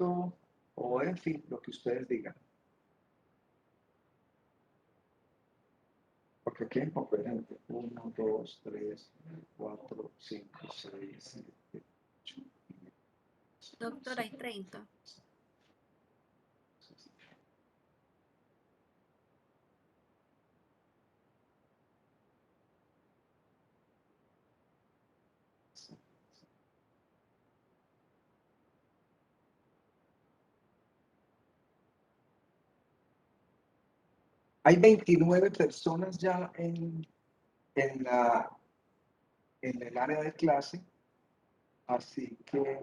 proyecto o en fin, lo que ustedes digan. Porque aquí hay poco de gente. 1, 2, 3, 4, 5, 6, 7, 8. Doctor, hay 30. Hay 29 personas ya en el área de clase, así que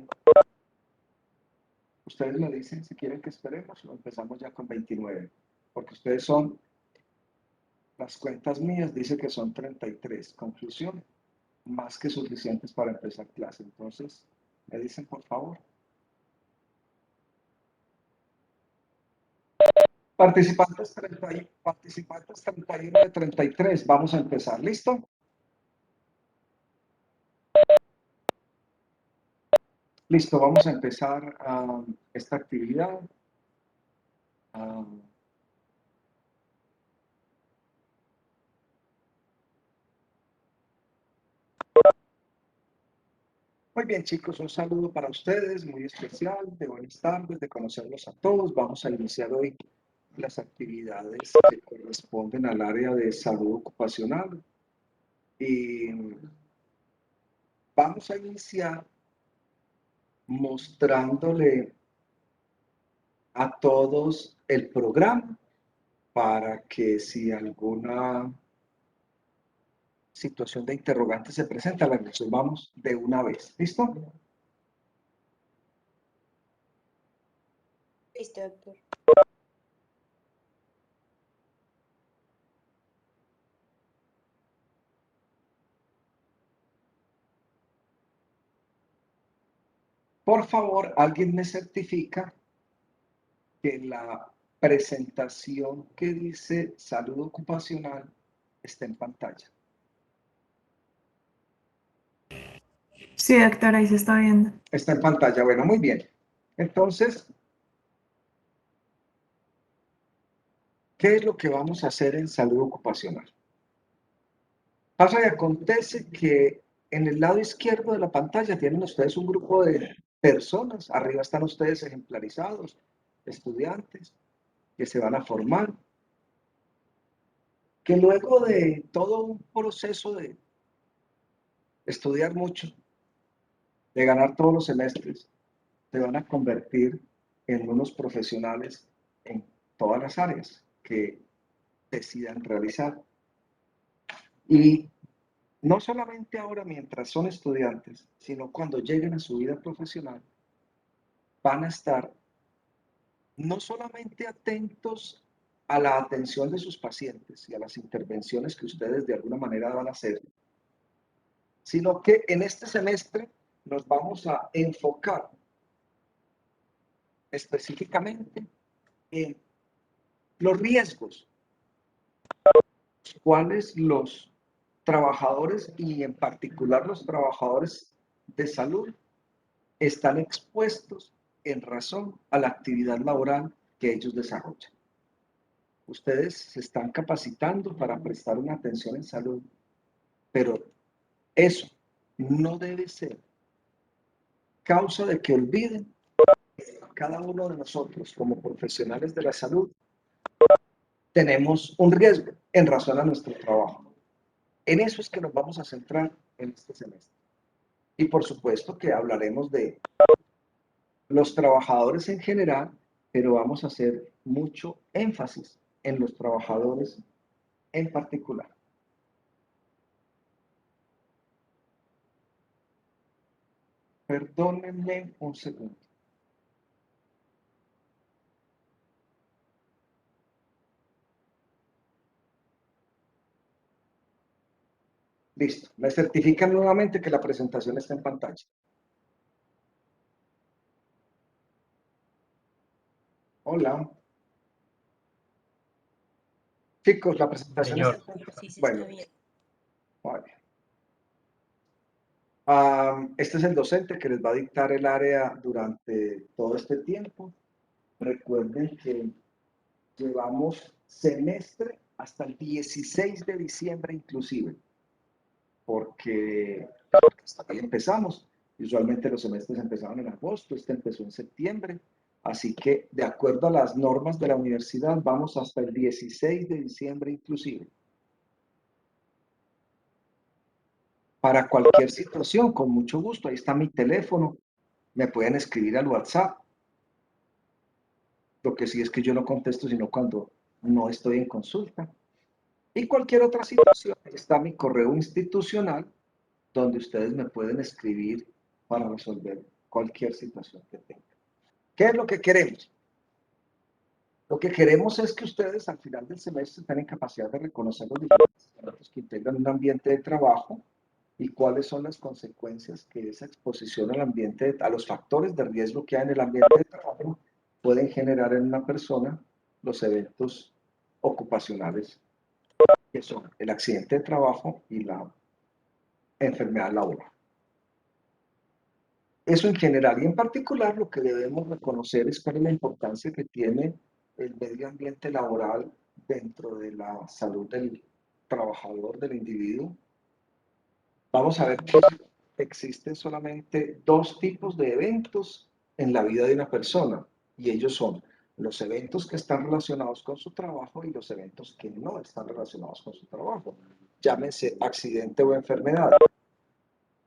ustedes me dicen si quieren que esperemos o empezamos ya con 29, porque ustedes son, las cuentas mías dice que son 33. Conclusión, más que suficientes para empezar clase. Entonces, me dicen por favor. Participantes 31 de 33. Vamos a empezar. ¿Listo? Listo, vamos a empezar esta actividad. Muy bien, chicos, un saludo para ustedes, muy especial, de buenas tardes, de conocerlos a todos. Vamos a iniciar hoy las actividades que corresponden al área de salud ocupacional. Y vamos a iniciar mostrándole a todos el programa para que si alguna situación de interrogante se presenta, la resolvamos de una vez. ¿Listo? Listo, doctor. Por favor, alguien me certifica que la presentación que dice salud ocupacional está en pantalla. Sí, doctor, ahí se está viendo. Está en pantalla. Bueno, muy bien. Entonces, ¿qué es lo que vamos a hacer en salud ocupacional? Pasa y acontece que en el lado izquierdo de la pantalla tienen ustedes un grupo de personas. Arriba están ustedes ejemplarizados, estudiantes que se van a formar, que luego de todo un proceso de estudiar mucho, de ganar todos los semestres, se van a convertir en unos profesionales en todas las áreas que decidan realizar. Y no solamente ahora mientras son estudiantes, sino cuando lleguen a su vida profesional, van a estar no solamente atentos a la atención de sus pacientes y a las intervenciones que ustedes de alguna manera van a hacer, sino que en este semestre nos vamos a enfocar específicamente en los riesgos, cuáles los trabajadores y en particular los trabajadores de salud están expuestos en razón a la actividad laboral que ellos desarrollan. Ustedes se están capacitando para prestar una atención en salud, pero eso no debe ser causa de que olviden que cada uno de nosotros como profesionales de la salud tenemos un riesgo en razón a nuestro trabajo. En eso es que nos vamos a centrar en este semestre. Y por supuesto que hablaremos de los trabajadores en general, pero vamos a hacer mucho énfasis en los trabajadores en particular. Perdónenme un segundo. Listo. Me certifican nuevamente que la presentación está en pantalla. Hola. Chicos, la presentación está en pantalla. Sí, se Bueno, está bien. vale. Este es el docente que les va a dictar el área durante todo este tiempo. Recuerden que llevamos semestre hasta el 16 de diciembre inclusive, porque hasta ahí empezamos. Usualmente los semestres empezaban en agosto, este empezó en septiembre, así que de acuerdo a las normas de la universidad vamos hasta el 16 de diciembre inclusive. Para cualquier situación, con mucho gusto, ahí está mi teléfono, me pueden escribir al WhatsApp. Lo que sí es que yo no contesto sino cuando no estoy en consulta. Y cualquier otra situación, está mi correo institucional donde ustedes me pueden escribir para resolver cualquier situación que tengan. ¿Qué es lo que queremos? Lo que queremos es que ustedes al final del semestre tengan capacidad de reconocer los diferentes elementos que integran un ambiente de trabajo y cuáles son las consecuencias que esa exposición al ambiente, a los factores de riesgo que hay en el ambiente de trabajo pueden generar en una persona los eventos ocupacionales que son el accidente de trabajo y la enfermedad laboral. Eso en general y en particular lo que debemos reconocer es cuál es la importancia que tiene el medio ambiente laboral dentro de la salud del trabajador, del individuo. Vamos a ver que existen solamente dos tipos de eventos en la vida de una persona y ellos son los eventos que están relacionados con su trabajo y los eventos que no están relacionados con su trabajo. Llámense accidente o enfermedad.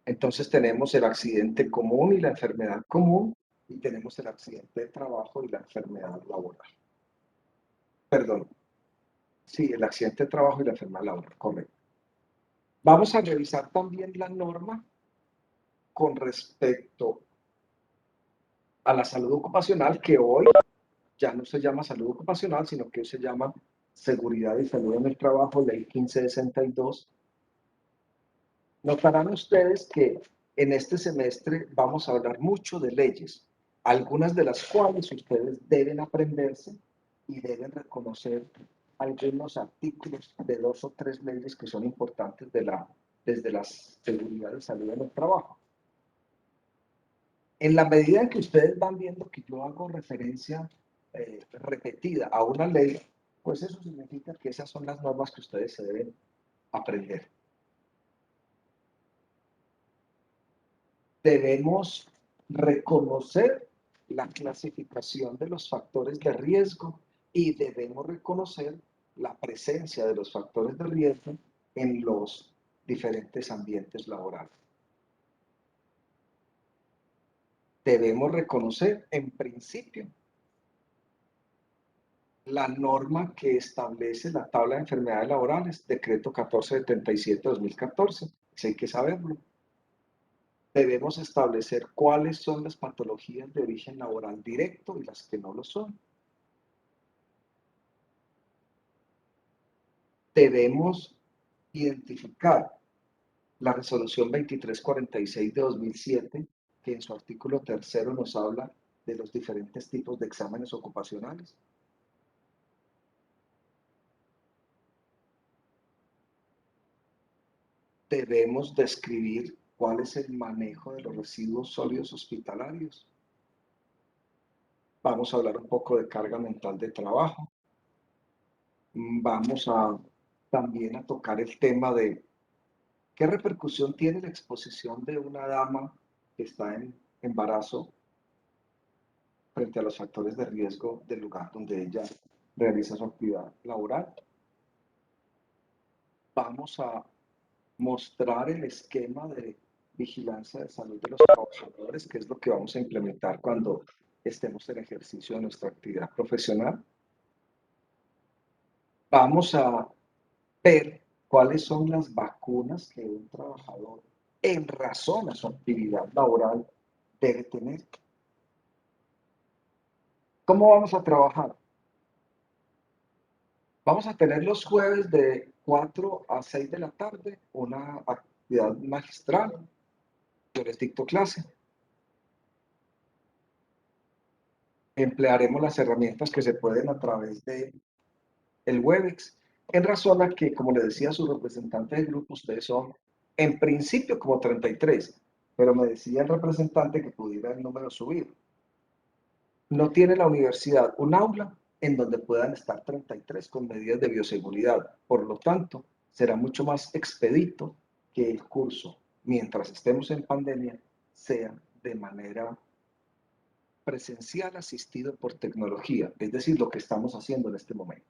Entonces tenemos el accidente común y la enfermedad común y tenemos el accidente de trabajo y la enfermedad laboral. Perdón. Sí, el accidente de trabajo y la enfermedad laboral, correcto. Vamos a revisar también la norma con respecto a la salud ocupacional, que hoy ya no se llama salud ocupacional, sino que hoy se llama Seguridad y Salud en el Trabajo, Ley 1562. Notarán ustedes que en este semestre vamos a hablar mucho de leyes, algunas de las cuales ustedes deben aprenderse y deben reconocer algunos artículos de 2 o 3 leyes que son importantes desde la seguridad y salud en el trabajo. En la medida en que ustedes van viendo que yo hago referencia repetida a una ley, pues eso significa que esas son las normas que ustedes se deben aprender. Debemos reconocer la clasificación de los factores de riesgo y debemos reconocer la presencia de los factores de riesgo en los diferentes ambientes laborales. Debemos reconocer, en principio, la norma que establece la tabla de enfermedades laborales, decreto 1477-2014, eso hay que saberlo. Debemos establecer cuáles son las patologías de origen laboral directo y las que no lo son. Debemos identificar la resolución 2346 de 2007, que en su artículo 3 nos habla de los diferentes tipos de exámenes ocupacionales. Debemos describir cuál es el manejo de los residuos sólidos hospitalarios. Vamos a hablar un poco de carga mental de trabajo. Vamos también a tocar el tema de qué repercusión tiene la exposición de una dama que está en embarazo frente a los factores de riesgo del lugar donde ella realiza su actividad laboral. Vamos a mostrar el esquema de vigilancia de salud de los trabajadores, que es lo que vamos a implementar cuando estemos en ejercicio de nuestra actividad profesional. Vamos a ver cuáles son las vacunas que un trabajador en razón a su actividad laboral debe tener. ¿Cómo vamos a trabajar? Vamos a tener los jueves de 4 a 6 de la tarde una actividad magistral. Yo les dicto clase. Emplearemos las herramientas que se pueden a través de el Webex, en razón a que, como le decía a su representante del grupo, ustedes son en principio como 33, pero me decía el representante que pudiera el número subir. No tiene la universidad un aula en donde puedan estar 33 con medidas de bioseguridad. Por lo tanto, será mucho más expedito que el curso, mientras estemos en pandemia, sea de manera presencial asistido por tecnología, es decir, lo que estamos haciendo en este momento.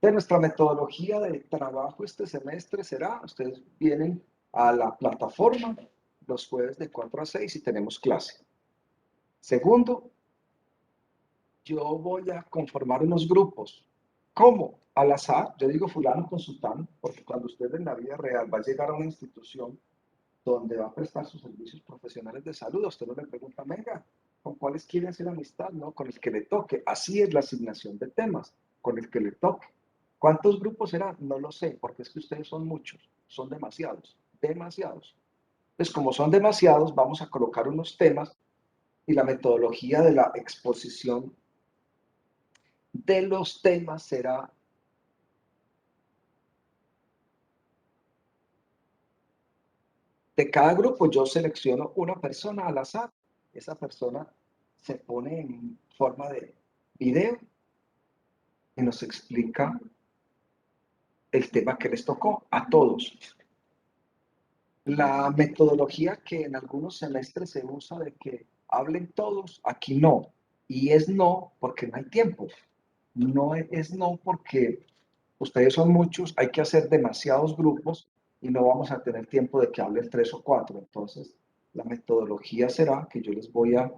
De nuestra metodología de trabajo este semestre será, ustedes vienen a la plataforma los jueves de 4 a 6 y tenemos clase. Segundo, yo voy a conformar unos grupos. ¿Cómo? Al azar, yo digo fulano con sultano, porque cuando usted en la vida real va a llegar a una institución donde va a prestar sus servicios profesionales de salud, usted no le pregunta, venga, ¿con cuáles quiere hacer amistad? No, con el que le toque. Así es la asignación de temas, con el que le toque. ¿Cuántos grupos serán? No lo sé, porque es que ustedes son muchos, son demasiados, demasiados. Entonces, como son demasiados, vamos a colocar unos temas y la metodología de la exposición de los temas será de cada grupo. Yo selecciono una persona al azar. Esa persona se pone en forma de video y nos explica el tema que les tocó a todos. La metodología que en algunos semestres se usa de que hablen todos, aquí no. Y es no porque no hay tiempo. No es no porque ustedes son muchos, hay que hacer demasiados grupos y no vamos a tener tiempo de que hablen 3 o 4. Entonces, la metodología será que yo les voy a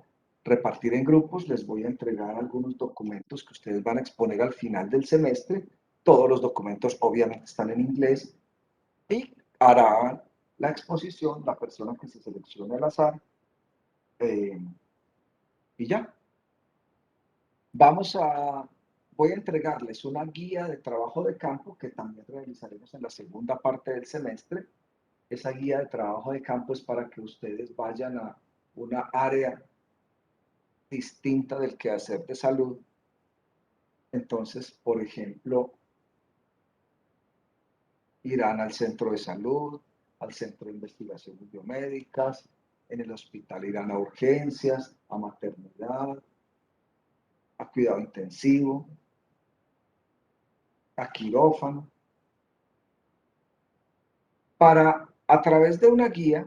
repartir en grupos, les voy a entregar algunos documentos que ustedes van a exponer al final del semestre. Todos los documentos obviamente están en inglés y hará la exposición la persona que se seleccione al azar y ya. Voy a entregarles una guía de trabajo de campo que también realizaremos en la segunda parte del semestre. Esa guía de trabajo de campo es para que ustedes vayan a una área distinta del quehacer de salud. Entonces, por ejemplo, irán al centro de salud, al centro de investigaciones biomédicas, en el hospital irán a urgencias, a maternidad, a cuidado intensivo, a quirófano, para a través de una guía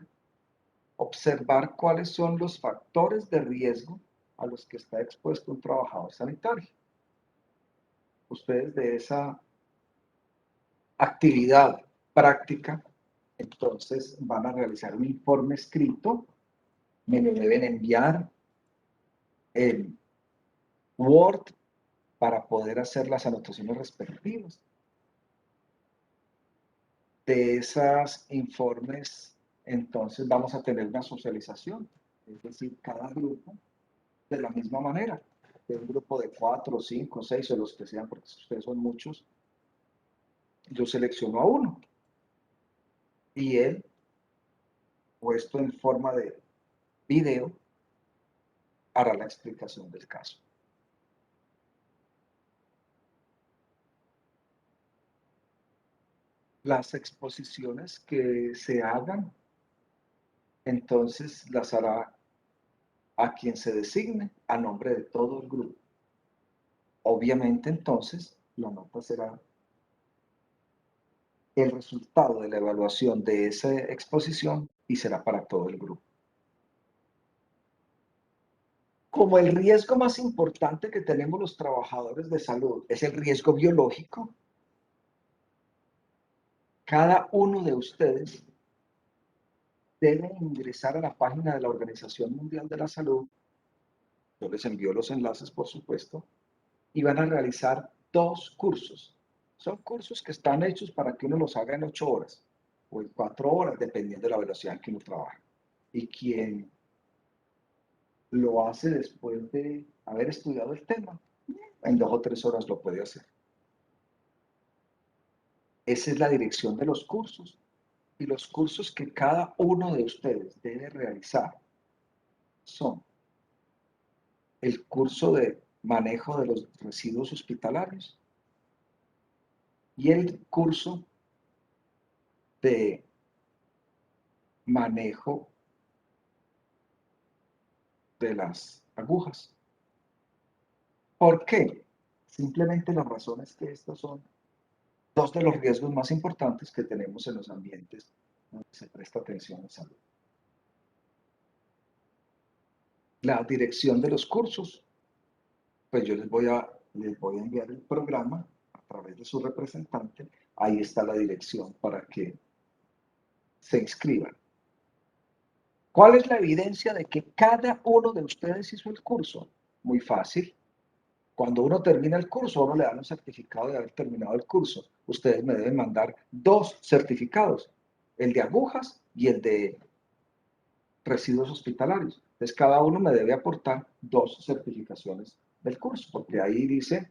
observar cuáles son los factores de riesgo a los que está expuesto un trabajador sanitario. Ustedes de esa actividad práctica, entonces van a realizar un informe escrito, me lo deben enviar en Word para poder hacer las anotaciones respectivas. De esos informes, entonces vamos a tener una socialización, es decir, cada grupo de la misma manera. De un grupo de 4, 5, 6 o los que sean, porque ustedes son muchos, yo selecciono a uno y él, puesto en forma de video, hará la explicación del caso. Las exposiciones que se hagan, entonces las hará a quien se designe a nombre de todo el grupo. Obviamente, entonces, la nota será el resultado de la evaluación de esa exposición y será para todo el grupo. Como el riesgo más importante que tenemos los trabajadores de salud es el riesgo biológico, cada uno de ustedes debe ingresar a la página de la Organización Mundial de la Salud. Yo les envío los enlaces, por supuesto, y van a realizar 2 cursos. Son cursos que están hechos para que uno los haga en 8 horas o en 4 horas, dependiendo de la velocidad en que uno trabaja. Y quien lo hace después de haber estudiado el tema, en 2 o 3 horas lo puede hacer. Esa es la dirección de los cursos. Y los cursos que cada uno de ustedes debe realizar son el curso de manejo de los residuos hospitalarios y el curso de manejo de las agujas. ¿Por qué? Simplemente la razón es que estos son dos de los riesgos más importantes que tenemos en los ambientes donde se presta atención a salud. La dirección de los cursos, pues yo les voy a enviar el programa a través de su representante. Ahí está la dirección para que se inscriban. ¿Cuál es la evidencia de que cada uno de ustedes hizo el curso? Muy fácil. Cuando uno termina el curso, uno le dan un certificado de haber terminado el curso. Ustedes me deben mandar 2 certificados, el de agujas y el de residuos hospitalarios. Entonces, cada uno me debe aportar 2 certificaciones del curso, porque ahí dice,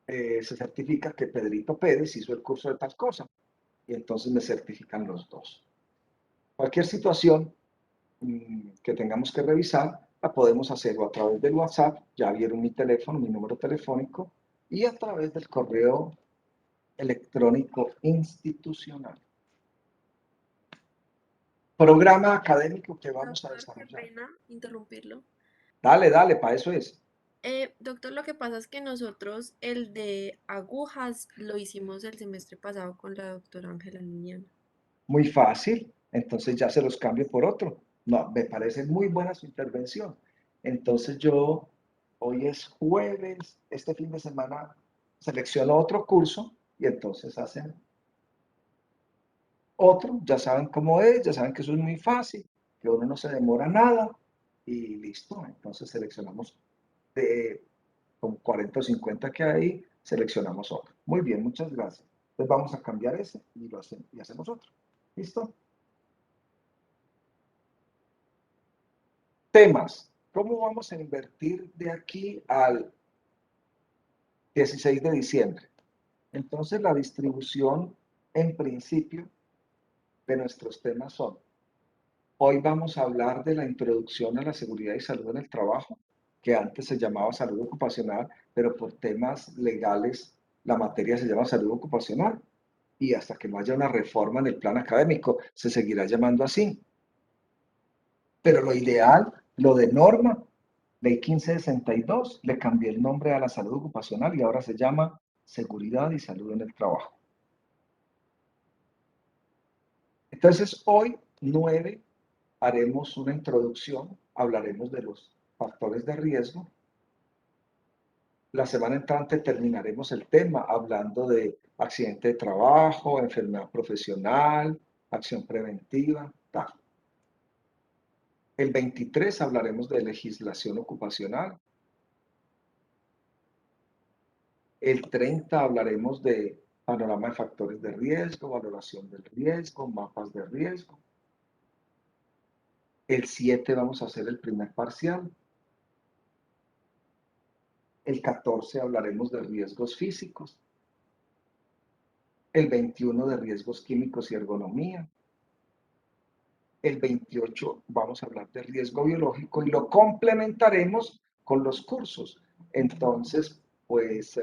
se certifica que Pedrito Pérez hizo el curso de tal cosa, y entonces me certifican los 2. Cualquier situación que tengamos que revisar, la podemos hacer o a través del WhatsApp, ya vieron mi teléfono, mi número telefónico, y a través del correo electrónico institucional. Programa académico que vamos a Doctor, qué desarrollar. pena interrumpirlo. Dale, para eso es. Doctor, lo que pasa es que nosotros el de agujas lo hicimos el semestre pasado con la doctora Ángela Liniano. Muy fácil, entonces ya se los cambio por otro. No, me parece muy buena su intervención. Entonces yo, hoy es jueves, este fin de semana selecciono otro curso y entonces hacen otro, ya saben cómo es, ya saben que eso es muy fácil, que uno no se demora nada y listo. Entonces seleccionamos de con 40 o 50 que hay, seleccionamos otro. Muy bien, muchas gracias. Entonces vamos a cambiar ese y hacemos otro. ¿Listo? Temas. ¿Cómo vamos a invertir de aquí al 16 de diciembre? Entonces la distribución en principio de nuestros temas son: hoy vamos a hablar de la introducción a la seguridad y salud en el trabajo, que antes se llamaba salud ocupacional, pero por temas legales la materia se llama salud ocupacional y hasta que no haya una reforma en el plan académico se seguirá llamando así. Pero lo ideal, lo de norma, Ley 1562, le cambié el nombre a la salud ocupacional y ahora se llama seguridad y salud en el trabajo. Entonces, hoy, 9, haremos una introducción, hablaremos de los factores de riesgo. La semana entrante terminaremos el tema hablando de accidente de trabajo, enfermedad profesional, acción preventiva, tal. El 23 hablaremos de legislación ocupacional. El 30 hablaremos de panorama de factores de riesgo, valoración del riesgo, mapas de riesgo. El 7 vamos a hacer el primer parcial. El 14 hablaremos de riesgos físicos. El 21 de riesgos químicos y ergonomía. El 28 vamos a hablar de riesgo biológico y lo complementaremos con los cursos. Entonces, pues,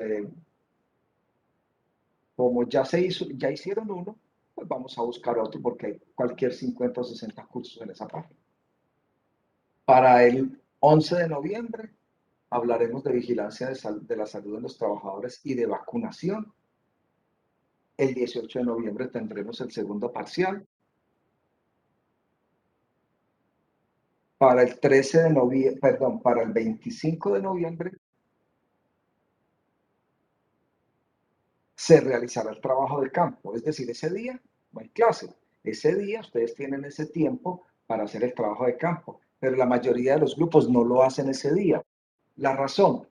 como ya hicieron uno, pues vamos a buscar otro porque hay cualquier 50 o 60 cursos en esa página. Para el 11 de noviembre hablaremos de vigilancia de la salud de los trabajadores y de vacunación. El 18 de noviembre tendremos el segundo parcial. Para el 13 de noviembre, perdón, para el 25 de noviembre se realizará el trabajo de campo. Es decir, ese día no hay clase. Ese día ustedes tienen ese tiempo para hacer el trabajo de campo, pero la mayoría de los grupos no lo hacen ese día. La razón,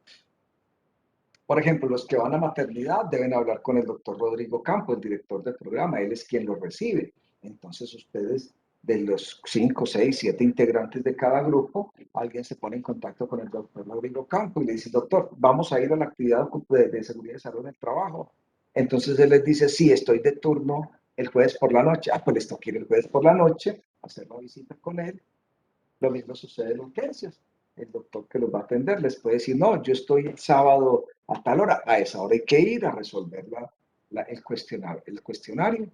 por ejemplo, los que van a maternidad deben hablar con el doctor Rodrigo Campo, el director del programa, él es quien los recibe. Entonces ustedes, de los 5, 6, 7 integrantes de cada grupo, alguien se pone en contacto con el doctor Rodrigo Campo y le dice, doctor, vamos a ir a la actividad de seguridad y salud en el trabajo. Entonces él les dice, sí, estoy de turno el jueves por la noche. Ah, pues les toca ir el jueves por la noche, hacer la visita con él. Lo mismo sucede en urgencias. El doctor que los va a atender les puede decir, no, yo estoy el sábado a tal hora, a esa hora hay que ir a resolver el cuestionario.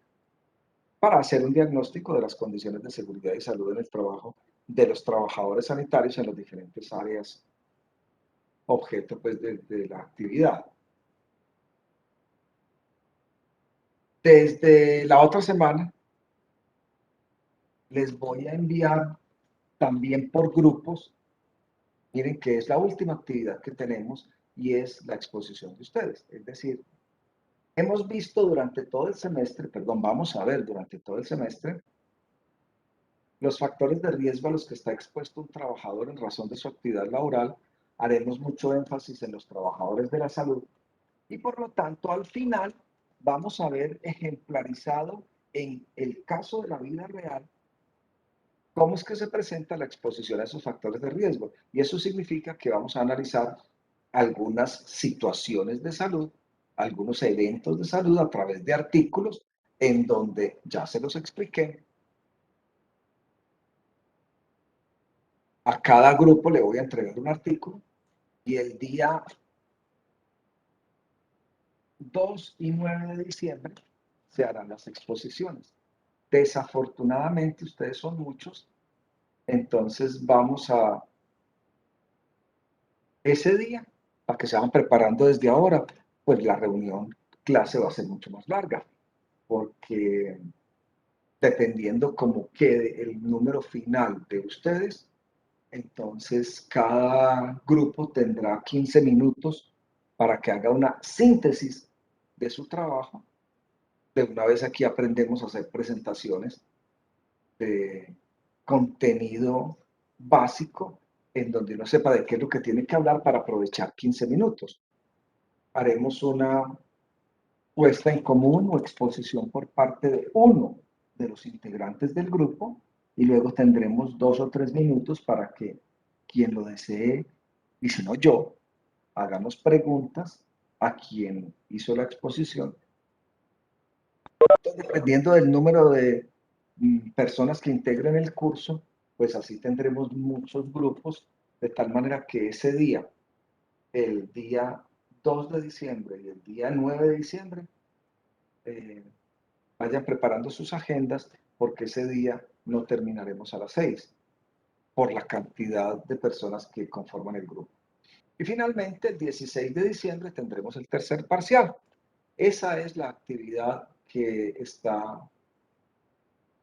para hacer un diagnóstico de las condiciones de seguridad y salud en el trabajo de los trabajadores sanitarios en las diferentes áreas objeto pues, de la actividad. Desde la otra semana les voy a enviar también por grupos. Miren que es la última actividad que tenemos y es la exposición de ustedes. Es decir, hemos visto durante todo el semestre, perdón, vamos a ver durante todo el semestre los factores de riesgo a los que está expuesto un trabajador en razón de su actividad laboral. Haremos mucho énfasis en los trabajadores de la salud y por lo tanto al final vamos a ver ejemplarizado en el caso de la vida real cómo es que se presenta la exposición a esos factores de riesgo. Y eso significa que vamos a analizar algunas situaciones de salud, algunos eventos de salud a través de artículos en donde ya se los expliqué. A cada grupo le voy a entregar un artículo y el día 2 y 9 de diciembre se harán las exposiciones. Desafortunadamente ustedes son muchos, entonces vamos a ese día, para que se vayan preparando desde ahora, pues la reunión clase va a ser mucho más larga, porque dependiendo cómo quede el número final de ustedes, entonces cada grupo tendrá 15 minutos para que haga una síntesis de su trabajo. De una vez aquí aprendemos a hacer presentaciones de contenido básico en donde uno sepa de qué es lo que tiene que hablar para aprovechar 15 minutos. Haremos una puesta en común o exposición por parte de uno de los integrantes del grupo y luego tendremos 2 o 3 minutos para que quien lo desee, y si no yo, hagamos preguntas a quien hizo la exposición. Entonces, dependiendo del número de personas que integren el curso, pues así tendremos muchos grupos, de tal manera que ese día, el día 2 de diciembre y el día 9 de diciembre, vayan preparando sus agendas porque ese día no terminaremos a las 6 por la cantidad de personas que conforman el grupo. Y finalmente, el 16 de diciembre tendremos el tercer parcial. Esa es la actividad que está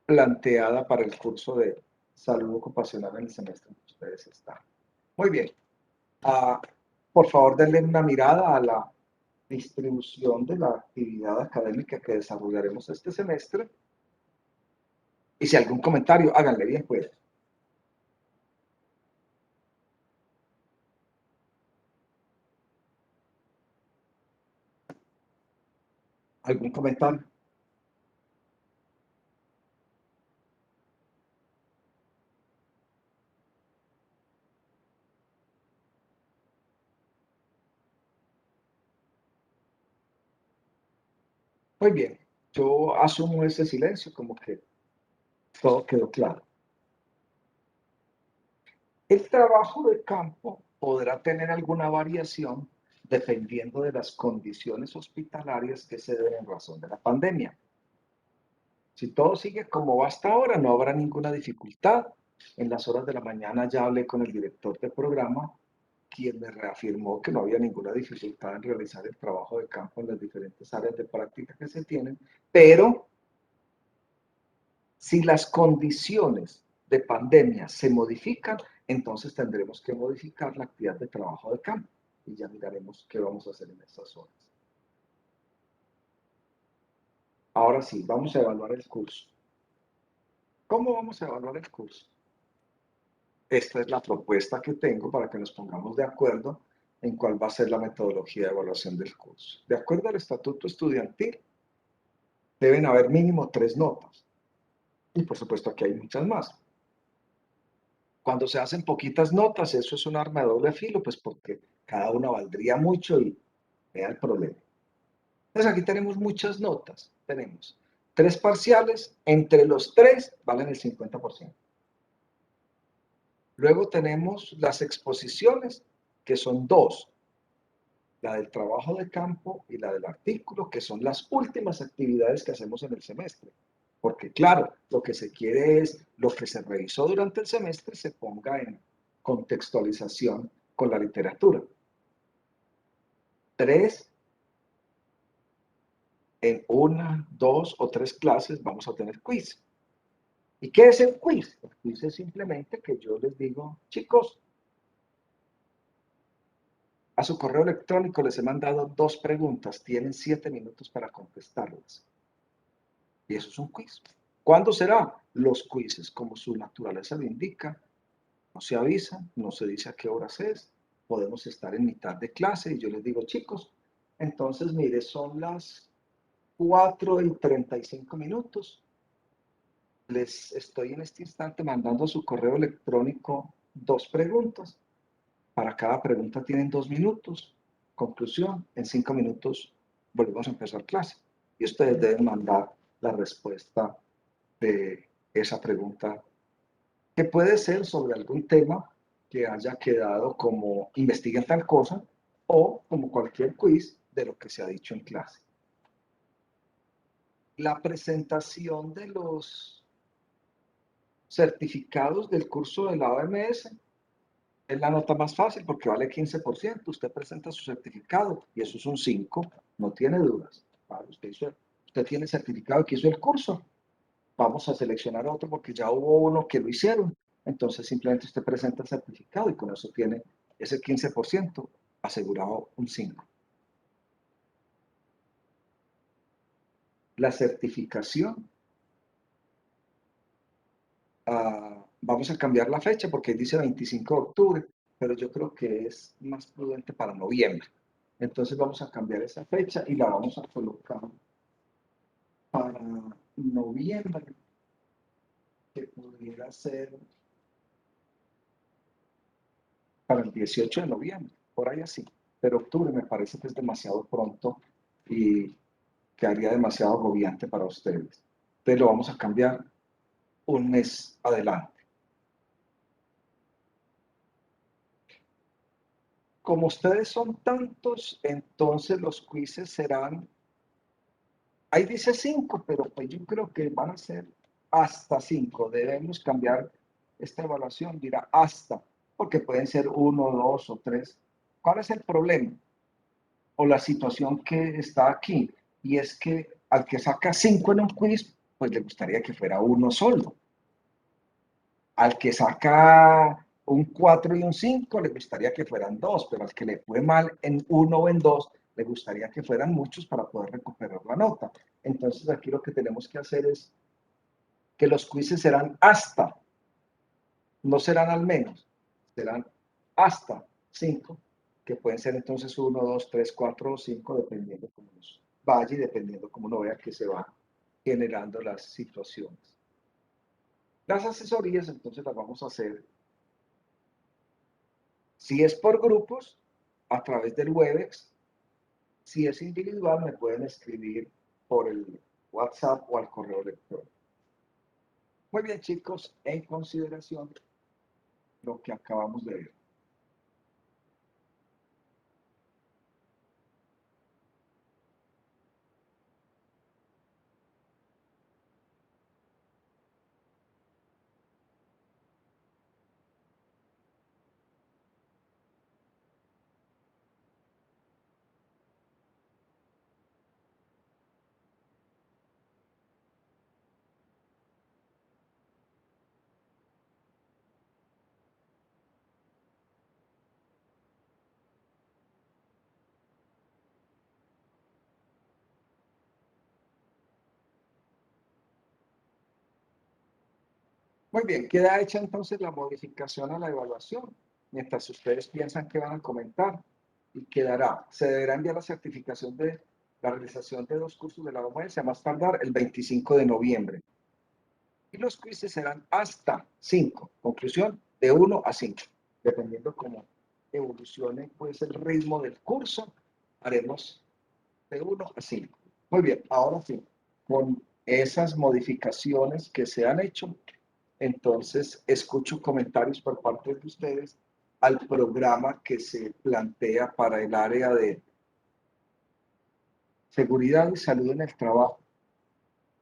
planteada para el curso de salud ocupacional en el semestre en que ustedes están. Muy bien. Por favor, denle una mirada a la distribución de la actividad académica que desarrollaremos este semestre. Y si algún comentario, háganle bien, pues. ¿Algún comentario? Muy bien. Yo asumo ese silencio como que todo quedó claro. El trabajo de campo podrá tener alguna variación dependiendo de las condiciones hospitalarias que se den en razón de la pandemia. Si todo sigue como va hasta ahora, no habrá ninguna dificultad. En las horas de la mañana ya hablé con el director del programa, quien me reafirmó que no había ninguna dificultad en realizar el trabajo de campo en las diferentes áreas de práctica que se tienen, pero si las condiciones de pandemia se modifican, entonces tendremos que modificar la actividad de trabajo de campo y ya miraremos qué vamos a hacer en estas horas. Ahora sí, vamos a evaluar el curso. ¿Cómo vamos a evaluar el curso? Esta es la propuesta que tengo para que nos pongamos de acuerdo en cuál va a ser la metodología de evaluación del curso. De acuerdo al estatuto estudiantil, deben haber mínimo 3 notas. Y por supuesto aquí hay muchas más. Cuando se hacen poquitas notas, eso es un arma de doble filo, pues porque cada una valdría mucho y vea el problema. Entonces aquí tenemos muchas notas. Tenemos 3 parciales, entre los 3 valen el 50%. Luego tenemos las exposiciones, que son 2. La del trabajo de campo y la del artículo, que son las últimas actividades que hacemos en el semestre. Porque claro, lo que se quiere es lo que se revisó durante el semestre se ponga en contextualización con la literatura. 3, en 1, 2 o 3 clases vamos a tener quiz. ¿Y qué es el quiz? El quiz es simplemente que yo les digo, chicos, a su correo electrónico les he mandado 2 preguntas, tienen 7 minutos para contestarlas. Y eso es un quiz. ¿Cuándo será? Los quizzes, como su naturaleza lo indica, no se avisa, no se dice a qué horas es, podemos estar en mitad de clase y yo les digo, chicos, entonces mire, son las 4:35. Les estoy en este instante mandando a su correo electrónico 2 preguntas. Para cada pregunta tienen 2 minutos. Conclusión, en 5 minutos volvemos a empezar clase. Y ustedes deben mandar la respuesta de esa pregunta, que puede ser sobre algún tema que haya quedado como investiguen tal cosa o como cualquier quiz de lo que se ha dicho en clase. La presentación de los certificados del curso de la OMS es la nota más fácil porque vale 15%. Usted presenta su certificado y eso es un 5, no tiene dudas. Vale, usted tiene certificado de que hizo el curso. Vamos a seleccionar otro porque ya hubo uno que lo hicieron. Entonces simplemente usted presenta el certificado y con eso tiene ese 15% asegurado un 5. La certificación, vamos a cambiar la fecha porque dice 25 de octubre, pero yo creo que es más prudente para noviembre. Entonces vamos a cambiar esa fecha y la vamos a colocar para noviembre, que pudiera ser para el 18 de noviembre, por ahí así. Pero octubre me parece que es demasiado pronto y quedaría demasiado agobiante para ustedes. Entonces lo vamos a cambiar un mes adelante. Como ustedes son tantos, entonces los quizzes serán, ahí dice 5, pero pues yo creo que van a ser hasta 5. Debemos cambiar esta evaluación, dirá hasta, porque pueden ser 1, 2 o 3. ¿Cuál es el problema? O la situación que está aquí, y es que al que saca 5 en un quiz, pues le gustaría que fuera uno solo. Al que saca un 4 y un 5, le gustaría que fueran 2, pero al que le fue mal en 1 o en 2, le gustaría que fueran muchos para poder recuperar la nota. Entonces aquí lo que tenemos que hacer es que los quizzes serán hasta, no serán al menos, serán hasta 5, que pueden ser entonces 1, 2, 3, 4 o 5, dependiendo cómo nos vaya y dependiendo cómo uno vea que se van generando las situaciones. Las asesorías entonces las vamos a hacer, si es por grupos, a través del Webex. Si es individual, me pueden escribir por el WhatsApp o al correo electrónico. Muy bien, chicos, en consideración lo que acabamos de ver. Muy bien, queda hecha entonces la modificación a la evaluación, mientras ustedes piensan que van a comentar, y quedará, se deberá enviar la certificación de la realización de 2 cursos de la OMS a más tardar el 25 de noviembre. Y los quizzes serán hasta 5, conclusión de 1 a 5, dependiendo cómo evolucione pues el ritmo del curso, haremos de 1 a 5. Muy bien, ahora sí, con esas modificaciones que se han hecho, entonces escucho comentarios por parte de ustedes al programa que se plantea para el área de seguridad y salud en el trabajo.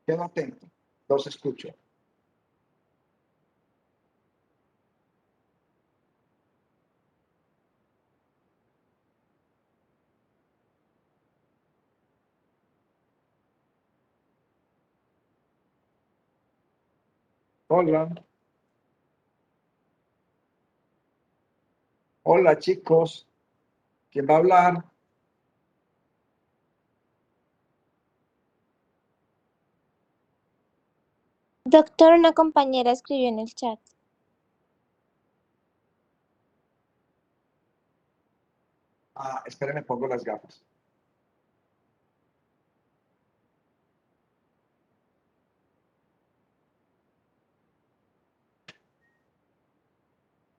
Quedo atento. Los escucho. Hola. Hola, chicos. ¿Quién va a hablar? Doctor, una compañera escribió en el chat. Esperen, me pongo las gafas.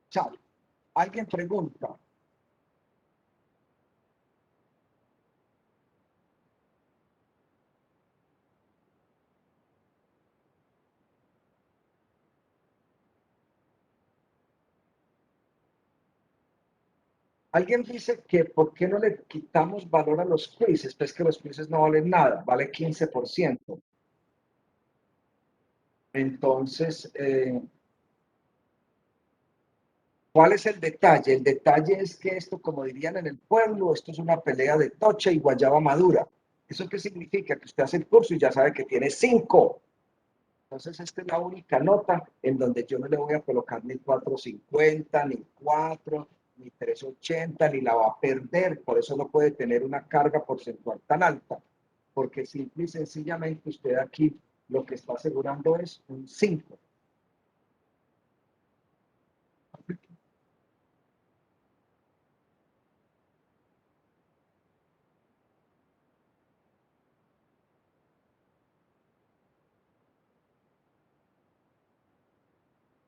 Chao. ¿Alguien pregunta? Alguien dice que ¿por qué no le quitamos valor a los quizzes? Pues que los quizzes no valen nada, vale 15%. Entonces, ¿cuál es el detalle? El detalle es que esto, como dirían en el pueblo, esto es una pelea de tocha y guayaba madura. ¿Eso qué significa? Que usted hace el curso y ya sabe que tiene 5. Entonces, esta es la única nota en donde yo no le voy a colocar ni 450, ni 4, ni 380, ni la va a perder. Por eso no puede tener una carga porcentual tan alta, porque simple y sencillamente usted aquí lo que está asegurando es un 5.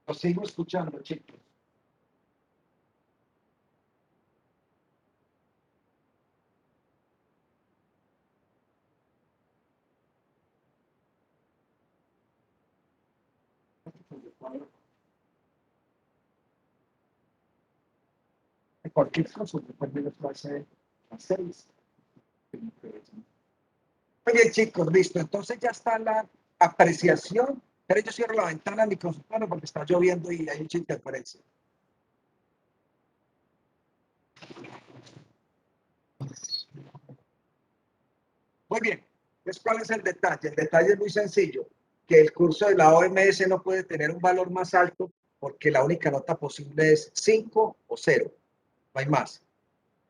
Lo sigo escuchando, chicos. Cualquier cosa, después de las clases a 6. Oye, chicos, listo. Entonces ya está la apreciación. Pero yo cierro la ventana de mi consultorio porque está lloviendo y hay mucha interferencia. Muy bien. Entonces, ¿cuál es el detalle? El detalle es muy sencillo, que el curso de la OMS no puede tener un valor más alto porque la única nota posible es 5 o 0. No hay más.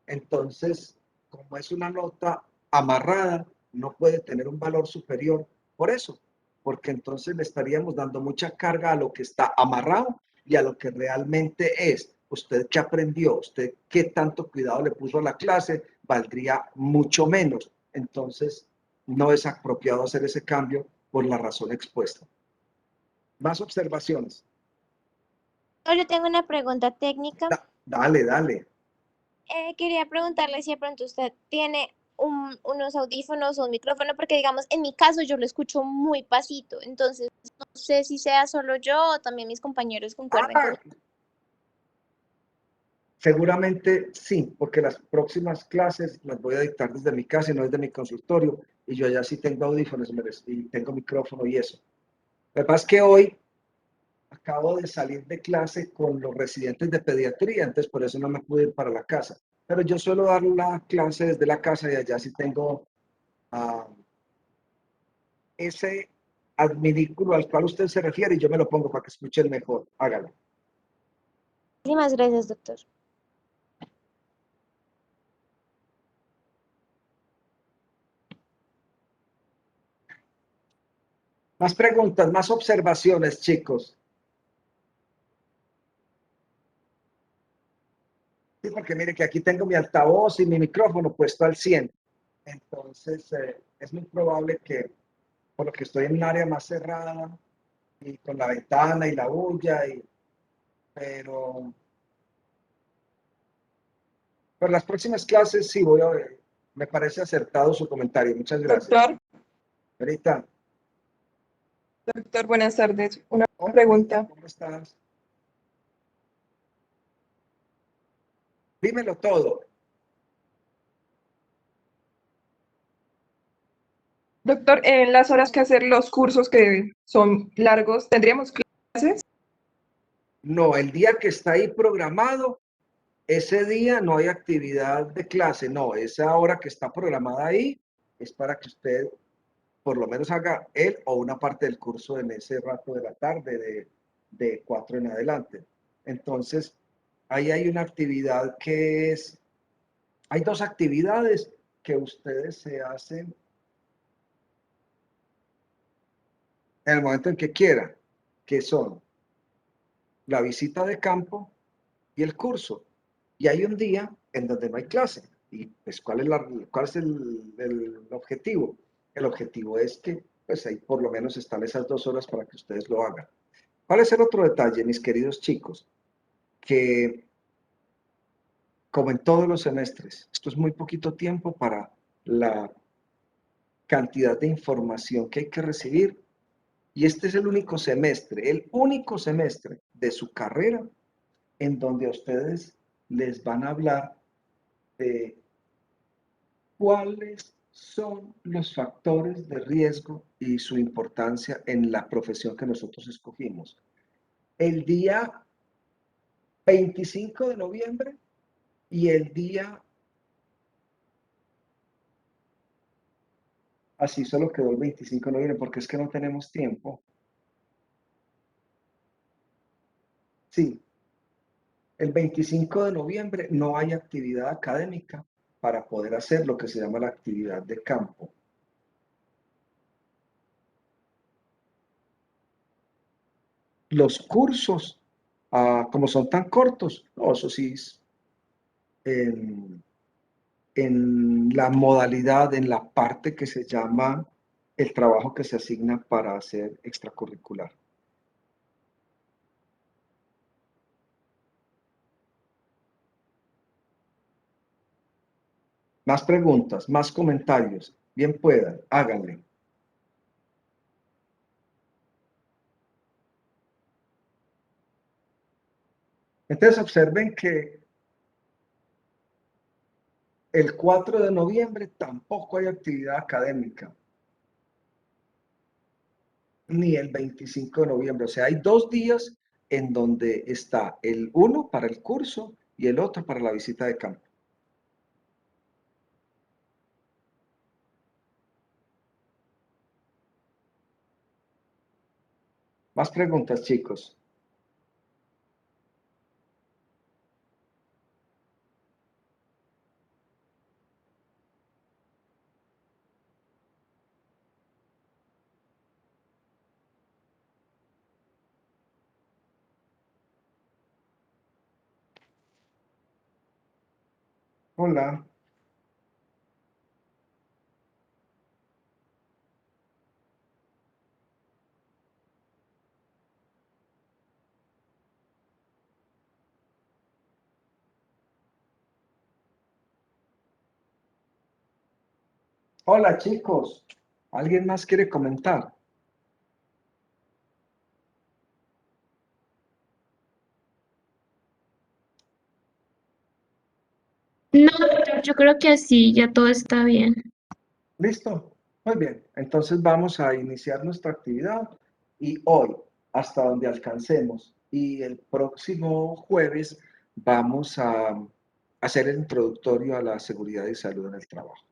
Entonces, como es una nota amarrada, no puede tener un valor superior por eso, porque entonces le estaríamos dando mucha carga a lo que está amarrado y a lo que realmente es. Usted qué aprendió, usted qué tanto cuidado le puso a la clase, valdría mucho menos. Entonces, no es apropiado hacer ese cambio por la razón expuesta. Más observaciones. Yo tengo una pregunta técnica. Dale, dale. Quería preguntarle si de pronto usted tiene unos audífonos o un micrófono, porque digamos, en mi caso yo lo escucho muy pasito, entonces no sé si sea solo yo o también mis compañeros concuerden con... Seguramente sí, porque las próximas clases las voy a dictar desde mi casa y no desde mi consultorio, y yo allá sí tengo audífonos y tengo micrófono y eso. Lo que pasa es que hoy acabo de salir de clase con los residentes de pediatría, entonces por eso no me pude ir para la casa. Pero yo suelo dar la clase desde la casa y allá sí tengo ese adminículo al cual usted se refiere y yo me lo pongo para que escuchen mejor. Hágalo. Muchísimas gracias, doctor. Más preguntas, más observaciones, chicos. Sí, porque mire que aquí tengo mi altavoz y mi micrófono puesto al 100. Entonces, es muy probable que, por lo que estoy en un área más cerrada y con la ventana y la bulla, pero por las próximas clases sí voy a ver. Me parece acertado su comentario. Muchas gracias. Doctor, Ahorita. doctor, buenas tardes. Una Hola, pregunta. ¿cómo estás? Dímelo todo. Doctor, en las horas que hacer los cursos que son largos, ¿tendríamos clases? No, el día que está ahí programado, ese día no hay actividad de clase, no, esa hora que está programada ahí es para que usted por lo menos haga él o una parte del curso en ese rato de la tarde, de 4 en adelante. Entonces, ahí hay una actividad que es, hay dos actividades que ustedes se hacen en el momento en que quieran, que son la visita de campo y el curso. Y hay un día en donde no hay clase. Y pues, ¿cuál es el objetivo? El objetivo es que pues ahí por lo menos están esas 2 horas para que ustedes lo hagan. ¿Cuál es el otro detalle, mis queridos chicos? Que como en todos los semestres, esto es muy poquito tiempo para la cantidad de información que hay que recibir. Y este es el único semestre de su carrera en donde a ustedes les van a hablar de cuáles son los factores de riesgo y su importancia en la profesión que nosotros escogimos. El día 25 de noviembre y el día, así solo quedó el 25 de noviembre porque es que no tenemos tiempo. Sí, el 25 de noviembre no hay actividad académica para poder hacer lo que se llama la actividad de campo. Los cursos, como son tan cortos, no, eso sí, en, en la modalidad, en la parte que se llama el trabajo que se asigna para hacer extracurricular. Más preguntas, más comentarios, bien puedan, háganle. Entonces observen que el 4 de noviembre tampoco hay actividad académica, ni el 25 de noviembre. O sea, hay 2 días en donde está el uno para el curso y el otro para la visita de campo. Más preguntas, chicos. Hola. Hola, chicos. ¿Alguien más quiere comentar? No, doctor, yo creo que así ya todo está bien. ¿Listo? Muy bien. Entonces vamos a iniciar nuestra actividad y hoy, hasta donde alcancemos, y el próximo jueves vamos a hacer el introductorio a la seguridad y salud en el trabajo.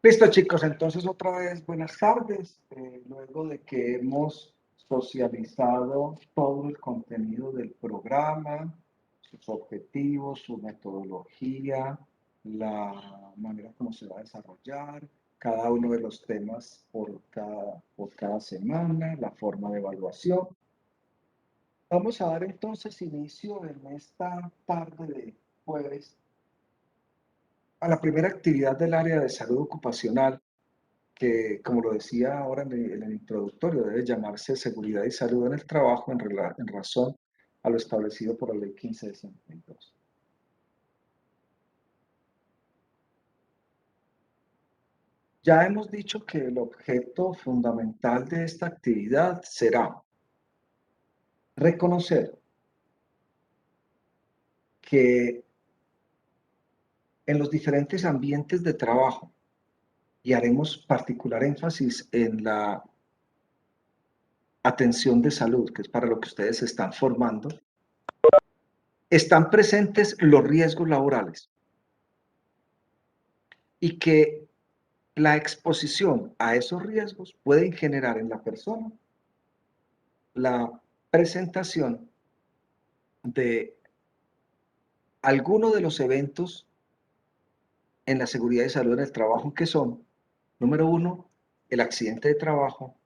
Listo, chicos. Entonces, otra vez, buenas tardes. Luego de que hemos socializado todo el contenido del programa, sus objetivos, su metodología, la manera como se va a desarrollar, cada uno de los temas por cada semana, la forma de evaluación. Vamos a dar entonces inicio en esta tarde de jueves a la primera actividad del área de salud ocupacional, que, como lo decía ahora en el introductorio, debe llamarse seguridad y salud en el trabajo en razón a lo establecido por la Ley 15 de 52. Ya hemos dicho que el objeto fundamental de esta actividad será reconocer que en los diferentes ambientes de trabajo, y haremos particular énfasis en la atención de salud, que es para lo que ustedes se están formando, están presentes los riesgos laborales y que la exposición a esos riesgos pueden generar en la persona la presentación de alguno de los eventos en la seguridad y salud en el trabajo, que son, número 1, el accidente de trabajo,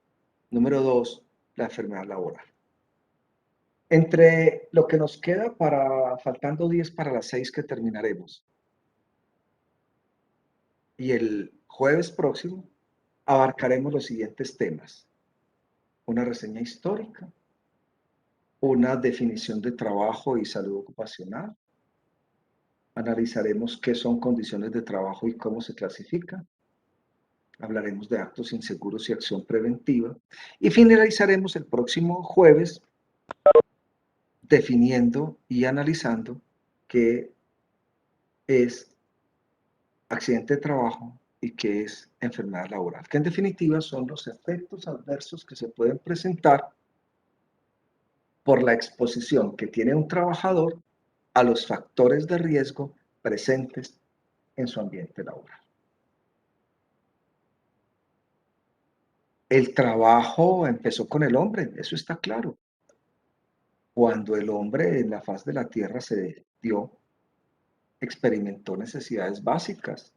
número 2, la enfermedad laboral. Entre lo que nos queda faltando 10 para las 6 que terminaremos, y el jueves próximo, abarcaremos los siguientes temas: una reseña histórica, una definición de trabajo y salud ocupacional, analizaremos qué son condiciones de trabajo y cómo se clasifican, hablaremos de actos inseguros y acción preventiva, y finalizaremos el próximo jueves definiendo y analizando qué es accidente de trabajo y qué es enfermedad laboral, que en definitiva son los efectos adversos que se pueden presentar por la exposición que tiene un trabajador a los factores de riesgo presentes en su ambiente laboral. El trabajo empezó con el hombre, eso está claro. Cuando el hombre en la faz de la tierra se dio, experimentó necesidades básicas: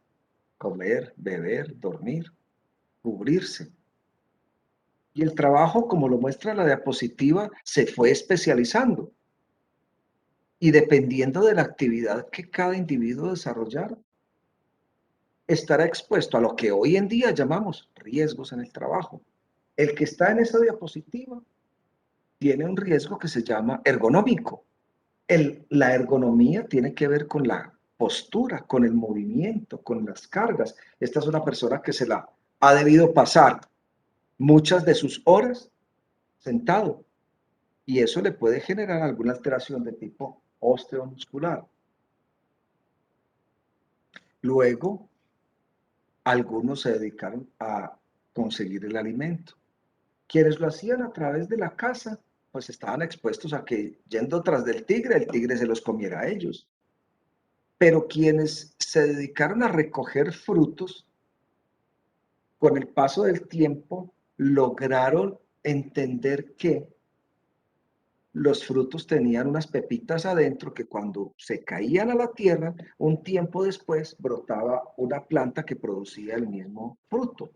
comer, beber, dormir, cubrirse. Y el trabajo, como lo muestra la diapositiva, se fue especializando. Y dependiendo de la actividad que cada individuo desarrollara, estará expuesto a lo que hoy en día llamamos riesgos en el trabajo. El que está en esa diapositiva tiene un riesgo que se llama ergonómico. La ergonomía tiene que ver con la postura, con el movimiento, con las cargas. Esta es una persona que se la ha debido pasar muchas de sus horas sentado, y eso le puede generar alguna alteración de tipo osteomuscular. Luego, algunos se dedicaron a conseguir el alimento. Quienes lo hacían a través de la casa, pues estaban expuestos a que, yendo tras del tigre, el tigre se los comiera a ellos. Pero quienes se dedicaron a recoger frutos, con el paso del tiempo, lograron entender que los frutos tenían unas pepitas adentro que, cuando se caían a la tierra, un tiempo después brotaba una planta que producía el mismo fruto.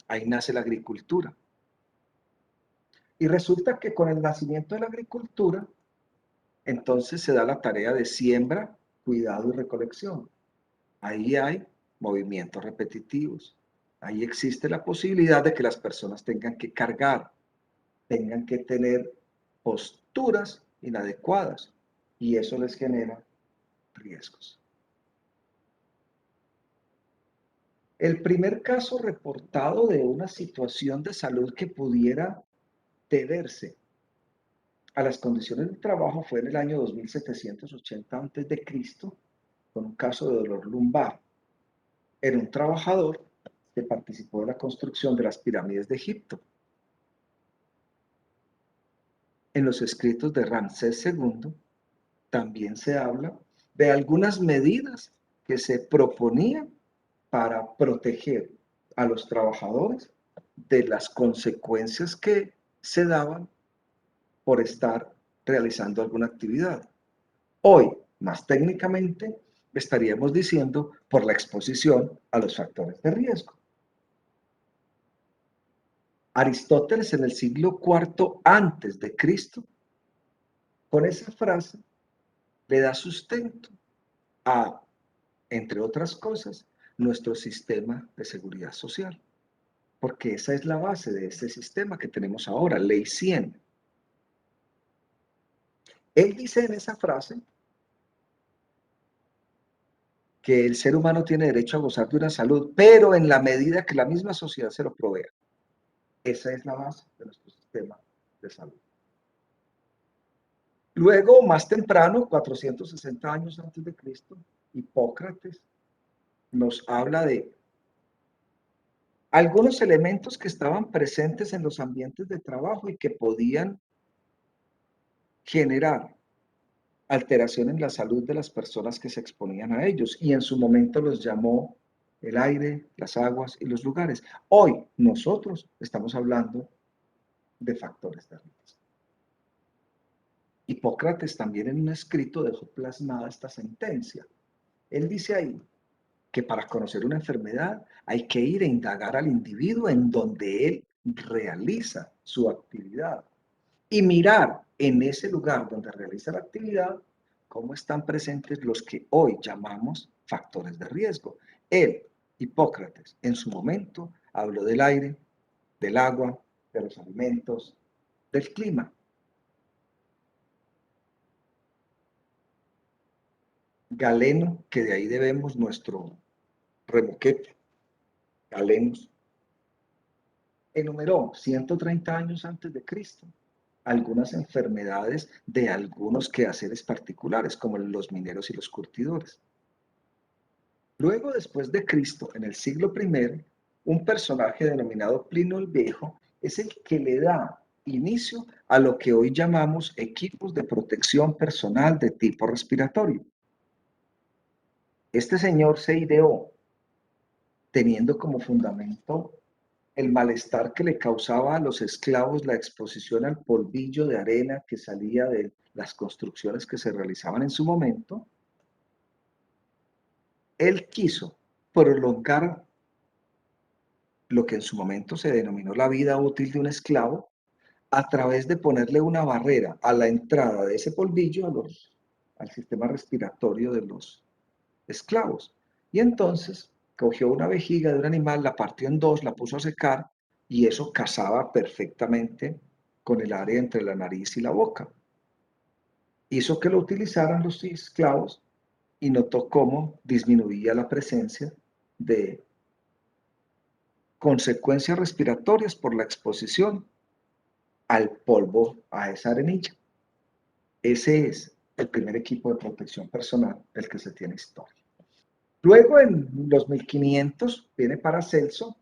Ahí nace la agricultura. Y resulta que con el nacimiento de la agricultura, entonces se da la tarea de siembra, cuidado y recolección. Ahí hay movimientos repetitivos. Ahí existe la posibilidad de que las personas tengan que cargar, tengan que tener posturas inadecuadas, y eso les genera riesgos. El primer caso reportado de una situación de salud que pudiera deberse a las condiciones de trabajo fue en el año 2780 a.C., con un caso de dolor lumbar. Era un trabajador que participó en la construcción de las pirámides de Egipto. En los escritos de Ramsés II también se habla de algunas medidas que se proponían para proteger a los trabajadores de las consecuencias que se daban por estar realizando alguna actividad. Hoy, más técnicamente, estaríamos diciendo por la exposición a los factores de riesgo. Aristóteles en el siglo IV antes de Cristo, con esa frase, le da sustento a, entre otras cosas, nuestro sistema de seguridad social. Porque esa es la base de este sistema que tenemos ahora, Ley 100. Él dice en esa frase que el ser humano tiene derecho a gozar de una salud, pero en la medida que la misma sociedad se lo provea. Esa es la base de nuestro sistema de salud. Luego, más temprano, 460 años antes de Cristo, Hipócrates nos habla de algunos elementos que estaban presentes en los ambientes de trabajo y que podían generar alteración en la salud de las personas que se exponían a ellos, y en su momento los llamó el aire, las aguas y los lugares. Hoy nosotros estamos hablando de factores de riesgo. Hipócrates también en un escrito dejó plasmada esta sentencia. Él dice ahí que para conocer una enfermedad hay que ir a indagar al individuo en donde él realiza su actividad y mirar en ese lugar donde realiza la actividad cómo están presentes los que hoy llamamos factores de riesgo. Él, Hipócrates, en su momento habló del aire, del agua, de los alimentos, del clima. Galeno, que de ahí debemos nuestro remoquete, Galenos, enumeró 130 años antes de Cristo algunas enfermedades de algunos quehaceres particulares, como los mineros y los curtidores. Luego, después de Cristo, en el siglo I, un personaje denominado Plinio el Viejo es el que le da inicio a lo que hoy llamamos equipos de protección personal de tipo respiratorio. Este señor se ideó teniendo como fundamento el malestar que le causaba a los esclavos la exposición al polvillo de arena que salía de las construcciones que se realizaban en su momento. Él quiso prolongar lo que en su momento se denominó la vida útil de un esclavo a través de ponerle una barrera a la entrada de ese polvillo al sistema respiratorio de los esclavos. Y entonces cogió una vejiga de un animal, la partió en dos, la puso a secar y eso casaba perfectamente con el área entre la nariz y la boca. Hizo que lo utilizaran los esclavos y notó cómo disminuía la presencia de consecuencias respiratorias por la exposición al polvo, a esa arenilla. Ese es el primer equipo de protección personal del que se tiene historia. Luego, en los 1500, viene Paracelso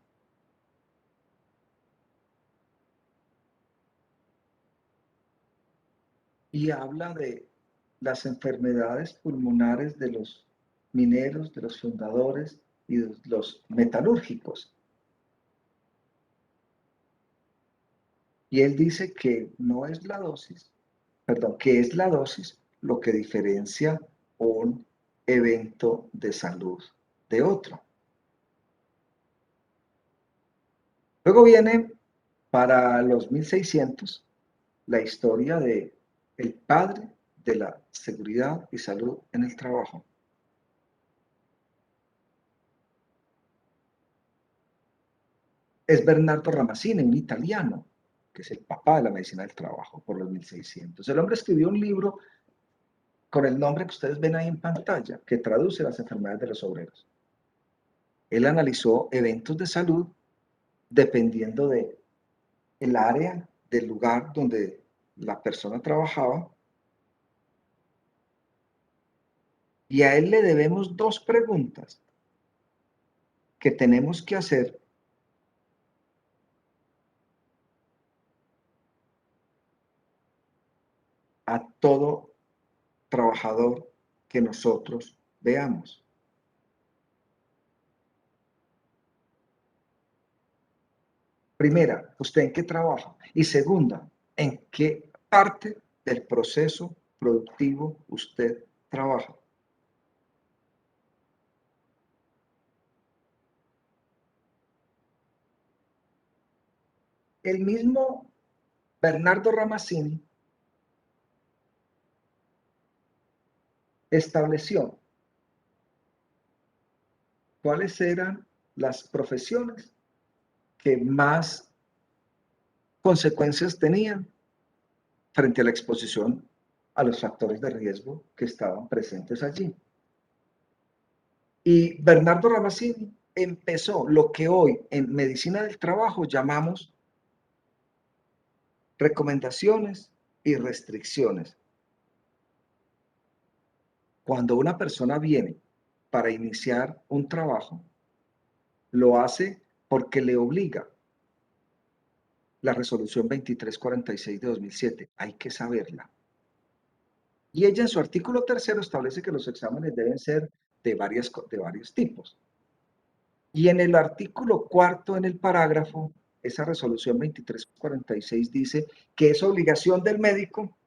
y habla de las enfermedades pulmonares de los mineros, de los fundadores y de los metalúrgicos. Y él dice que no es la dosis, perdón, que es la dosis lo que diferencia un evento de salud de otro. Luego viene para los 1600 la historia de el padre de la seguridad y salud en el trabajo. Es Bernardo Ramazzini, un italiano, que es el papá de la medicina del trabajo por los 1600. El hombre escribió un libro con el nombre que ustedes ven ahí en pantalla, que traduce las enfermedades de los obreros. Él analizó eventos de salud dependiendo de el área del lugar donde la persona trabajaba, y a él le debemos dos preguntas que tenemos que hacer a todo trabajador que nosotros veamos. Primera, ¿usted en qué trabaja? Y segunda, ¿en qué parte del proceso productivo usted trabaja? el mismo Bernardo Ramazzini estableció cuáles eran las profesiones que más consecuencias tenían frente a la exposición a los factores de riesgo que estaban presentes allí. Y Bernardo Ramazzini empezó lo que hoy en medicina del trabajo llamamos recomendaciones y restricciones. Cuando una persona viene para iniciar un trabajo, lo hace porque le obliga la resolución 2346 de 2007. Hay que saberla. Y ella en su artículo 3º establece que los exámenes deben ser de varios tipos. Y en el artículo 4º, en el parágrafo, esa resolución 2346 dice que es obligación del médico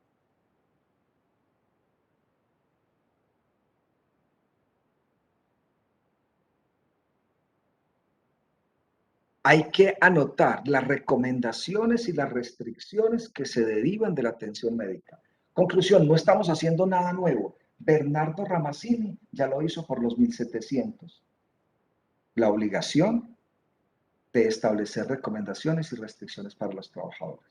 hay que anotar las recomendaciones y las restricciones que se derivan de la atención médica. Conclusión, no estamos haciendo nada nuevo. Bernardo Ramazzini ya lo hizo por los 1700. La obligación de establecer recomendaciones y restricciones para los trabajadores.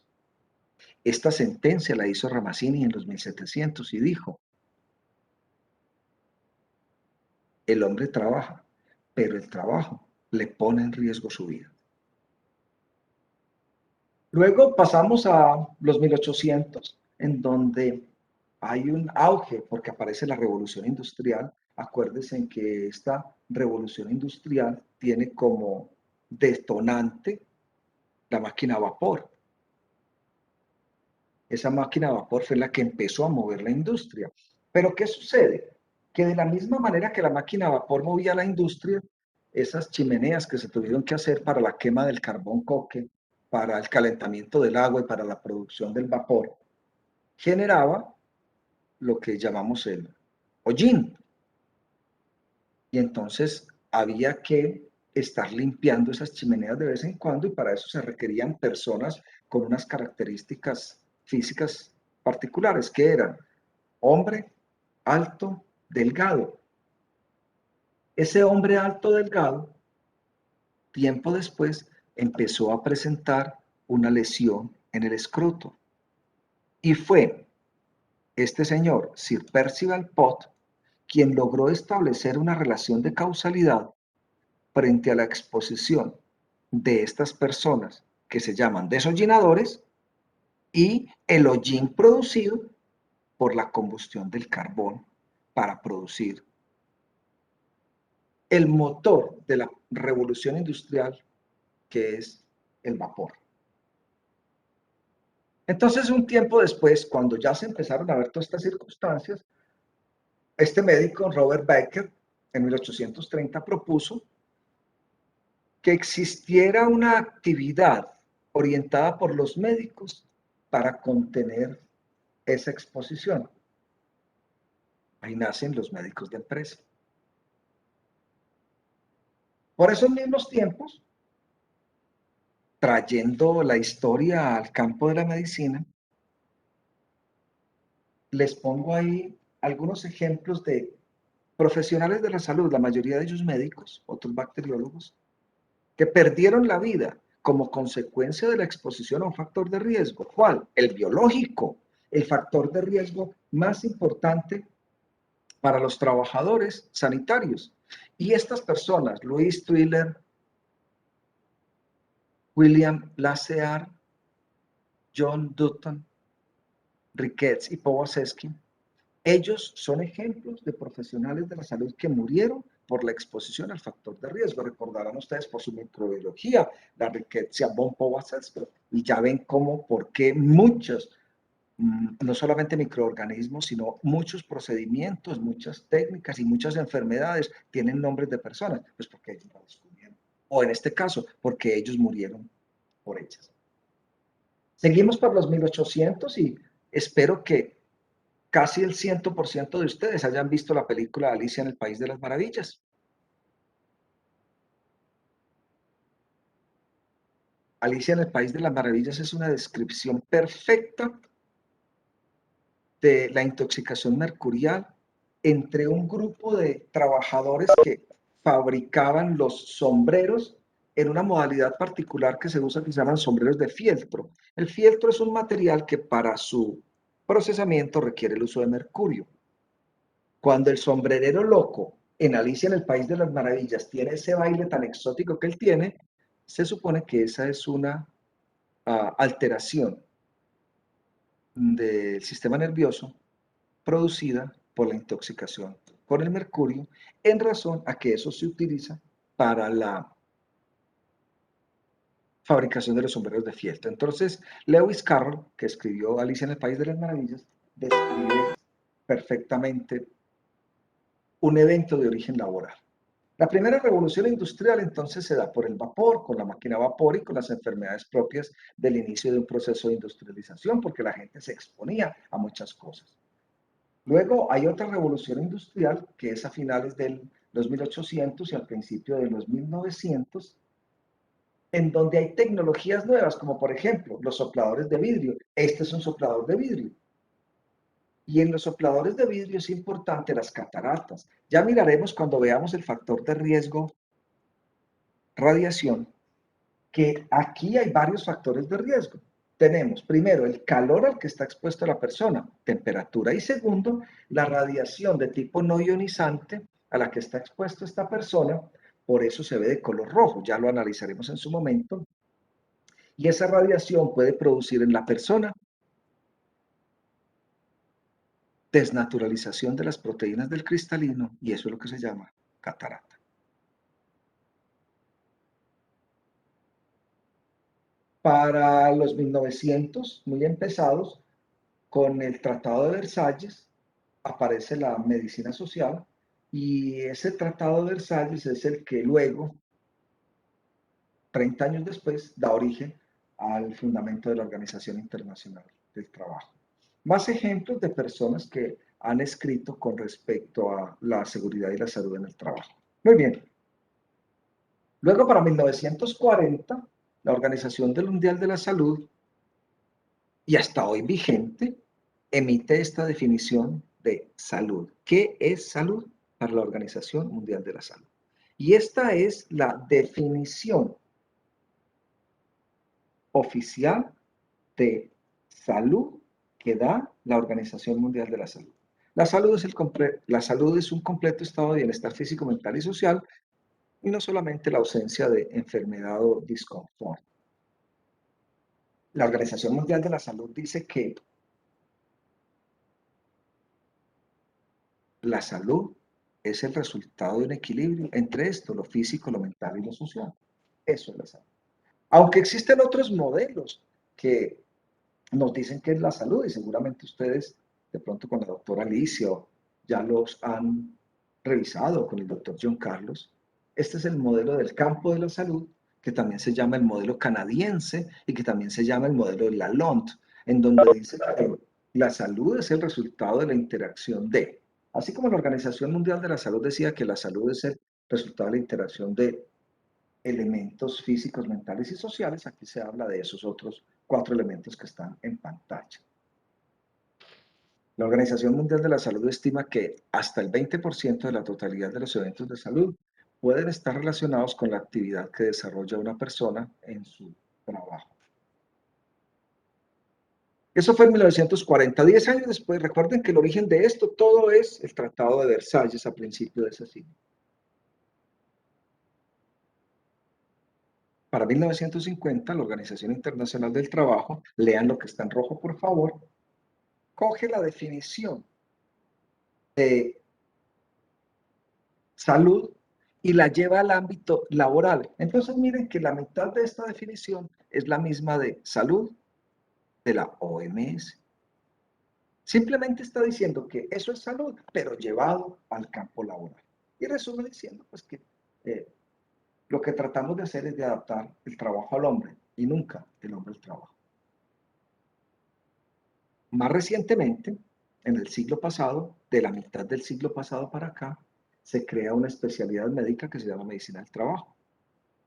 Esta sentencia la hizo Ramazzini en los 1700 y dijo, el hombre trabaja, pero el trabajo le pone en riesgo su vida. Luego pasamos a los 1800, en donde hay un auge porque aparece la revolución industrial. Acuérdense en que esta revolución industrial tiene como detonante la máquina a vapor. Esa máquina a vapor fue la que empezó a mover la industria. Pero ¿qué sucede? Que de la misma manera que la máquina a vapor movía la industria, esas chimeneas que se tuvieron que hacer para la quema del carbón coque, para el calentamiento del agua y para la producción del vapor, generaba lo que llamamos el hollín. Y entonces había que estar limpiando esas chimeneas de vez en cuando y para eso se requerían personas con unas características físicas particulares, que eran hombre alto, delgado. Ese hombre alto, delgado, tiempo después empezó a presentar una lesión en el escroto. Y fue este señor, Sir Percival Pott, quien logró establecer una relación de causalidad frente a la exposición de estas personas que se llaman deshollinadores y el hollín producido por la combustión del carbón para producir el motor de la revolución industrial, que es el vapor. Entonces, un tiempo después, cuando ya se empezaron a ver todas estas circunstancias, este médico, Robert Baker, en 1830 propuso que existiera una actividad orientada por los médicos para contener esa exposición. Ahí nacen los médicos de empresa. Por esos mismos tiempos, trayendo la historia al campo de la medicina, les pongo ahí algunos ejemplos de profesionales de la salud, la mayoría de ellos médicos, otros bacteriólogos, que perdieron la vida como consecuencia de la exposición a un factor de riesgo. ¿Cuál? El biológico, el factor de riesgo más importante para los trabajadores sanitarios. Y estas personas, Louis Twiller, William Lassear, John Dutton, Ricketts y Powazewski, ellos son ejemplos de profesionales de la salud que murieron por la exposición al factor de riesgo. Recordarán ustedes por su microbiología, la Rickettsia von Powazewski, y ya ven cómo, por qué muchos, no solamente microorganismos, sino muchos procedimientos, muchas técnicas y muchas enfermedades tienen nombres de personas, pues porque ellos las descubrieron. O en este caso, porque ellos murieron por ellas. Seguimos por los 1800 y espero que casi el 100% de ustedes hayan visto la película Alicia en el País de las Maravillas. Alicia en el País de las Maravillas es una descripción perfecta de la intoxicación mercurial entre un grupo de trabajadores que fabricaban los sombreros en una modalidad particular que se usa, que se llaman sombreros de fieltro. El fieltro es un material que para su procesamiento requiere el uso de mercurio. Cuando el sombrerero loco en Alicia en el País de las Maravillas tiene ese baile tan exótico que él tiene, se supone que esa es una alteración del sistema nervioso producida por la intoxicación con el mercurio, en razón a que eso se utiliza para la fabricación de los sombreros de fieltro. Entonces, Lewis Carroll, que escribió Alicia en el País de las Maravillas, describe perfectamente un evento de origen laboral. La primera revolución industrial entonces se da por el vapor, con la máquina a vapor y con las enfermedades propias del inicio de un proceso de industrialización, porque la gente se exponía a muchas cosas. Luego hay otra revolución industrial que es a finales de los 1800 y al principio de los 1900, en donde hay tecnologías nuevas, como por ejemplo los sopladores de vidrio. Este es un soplador de vidrio. Y en los sopladores de vidrio es importante las cataratas. Ya miraremos cuando veamos el factor de riesgo radiación, que aquí hay varios factores de riesgo. Tenemos primero el calor al que está expuesta la persona, temperatura, y segundo, la radiación de tipo no ionizante a la que está expuesta esta persona, por eso se ve de color rojo, ya lo analizaremos en su momento, y esa radiación puede producir en la persona desnaturalización de las proteínas del cristalino, y eso es lo que se llama catarata. Para los 1900, muy empezados, con el Tratado de Versalles, aparece la medicina social, y ese Tratado de Versalles es el que luego, 30 años después, da origen al fundamento de la Organización Internacional del Trabajo. Más ejemplos de personas que han escrito con respecto a la seguridad y la salud en el trabajo. Muy bien. Luego, para 1940, la Organización Mundial de la Salud, y hasta hoy vigente, emite esta definición de salud. ¿Qué es salud para la Organización Mundial de la Salud? Y esta es la definición oficial de salud que da la Organización Mundial de la Salud. La salud es un completo estado de bienestar físico, mental y social, y no solamente la ausencia de enfermedad o disconfort. La Organización Mundial de la Salud dice que la salud es el resultado de un equilibrio entre esto, lo físico, lo mental y lo social. Eso es la salud. Aunque existen otros modelos que nos dicen que es la salud, y seguramente ustedes, de pronto con la doctora Alicia, ya los han revisado con el doctor John Carlos. Este es el modelo del campo de la salud, que también se llama el modelo canadiense y que también se llama el modelo de Lalonde, en donde dice que la salud es el resultado de la interacción de, así como la Organización Mundial de la Salud decía que la salud es el resultado de la interacción de elementos físicos, mentales y sociales, aquí se habla de esos otros 4 elementos que están en pantalla. La Organización Mundial de la Salud estima que hasta el 20% de la totalidad de los eventos de salud pueden estar relacionados con la actividad que desarrolla una persona en su trabajo. Eso fue en 1940. 10 años después, recuerden que el origen de esto todo es el Tratado de Versalles a principio de ese siglo. Para 1950, la Organización Internacional del Trabajo, lean lo que está en rojo por favor, coge la definición de salud y la lleva al ámbito laboral. Entonces miren que la mitad de esta definición es la misma de salud de la OMS. Simplemente está diciendo que eso es salud, pero llevado al campo laboral. Y resume diciendo pues que lo que tratamos de hacer es de adaptar el trabajo al hombre y nunca el hombre al trabajo. Más recientemente, en el siglo pasado, de la mitad del siglo pasado para acá, se crea una especialidad médica que se llama medicina del trabajo.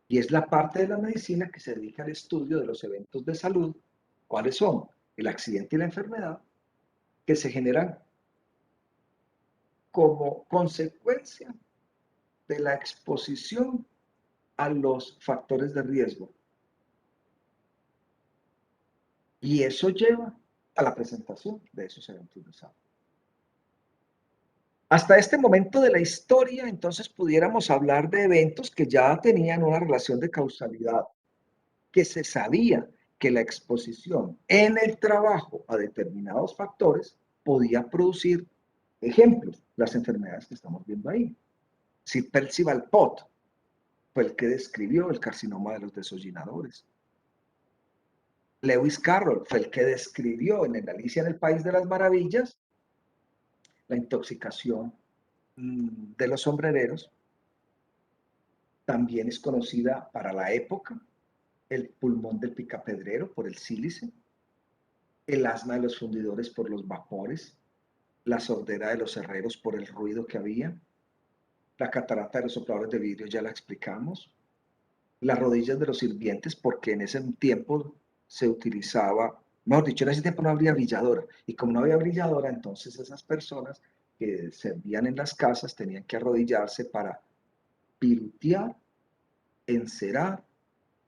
Y es la parte de la medicina que se dedica al estudio de los eventos de salud. ¿Cuáles son? El accidente y la enfermedad, que se generan como consecuencia de la exposición a los factores de riesgo. Y eso lleva a la presentación de esos eventos de salud. Hasta este momento de la historia, entonces, pudiéramos hablar de eventos que ya tenían una relación de causalidad, que se sabía que la exposición en el trabajo a determinados factores podía producir ejemplos, las enfermedades que estamos viendo ahí. Sir Percival Pott fue el que describió el carcinoma de los desollinadores. Lewis Carroll fue el que describió en Alicia en el País de las Maravillas la intoxicación de los sombrereros. También es conocida para la época el pulmón del picapedrero por el sílice, el asma de los fundidores por los vapores, la sordera de los herreros por el ruido que había, la catarata de los sopladores de vidrio ya la explicamos, las rodillas de los sirvientes porque en ese tiempo se utilizaba, mejor dicho, en ese tiempo no había brilladora, y como no había brilladora, entonces esas personas que servían en las casas tenían que arrodillarse para pirutear, encerar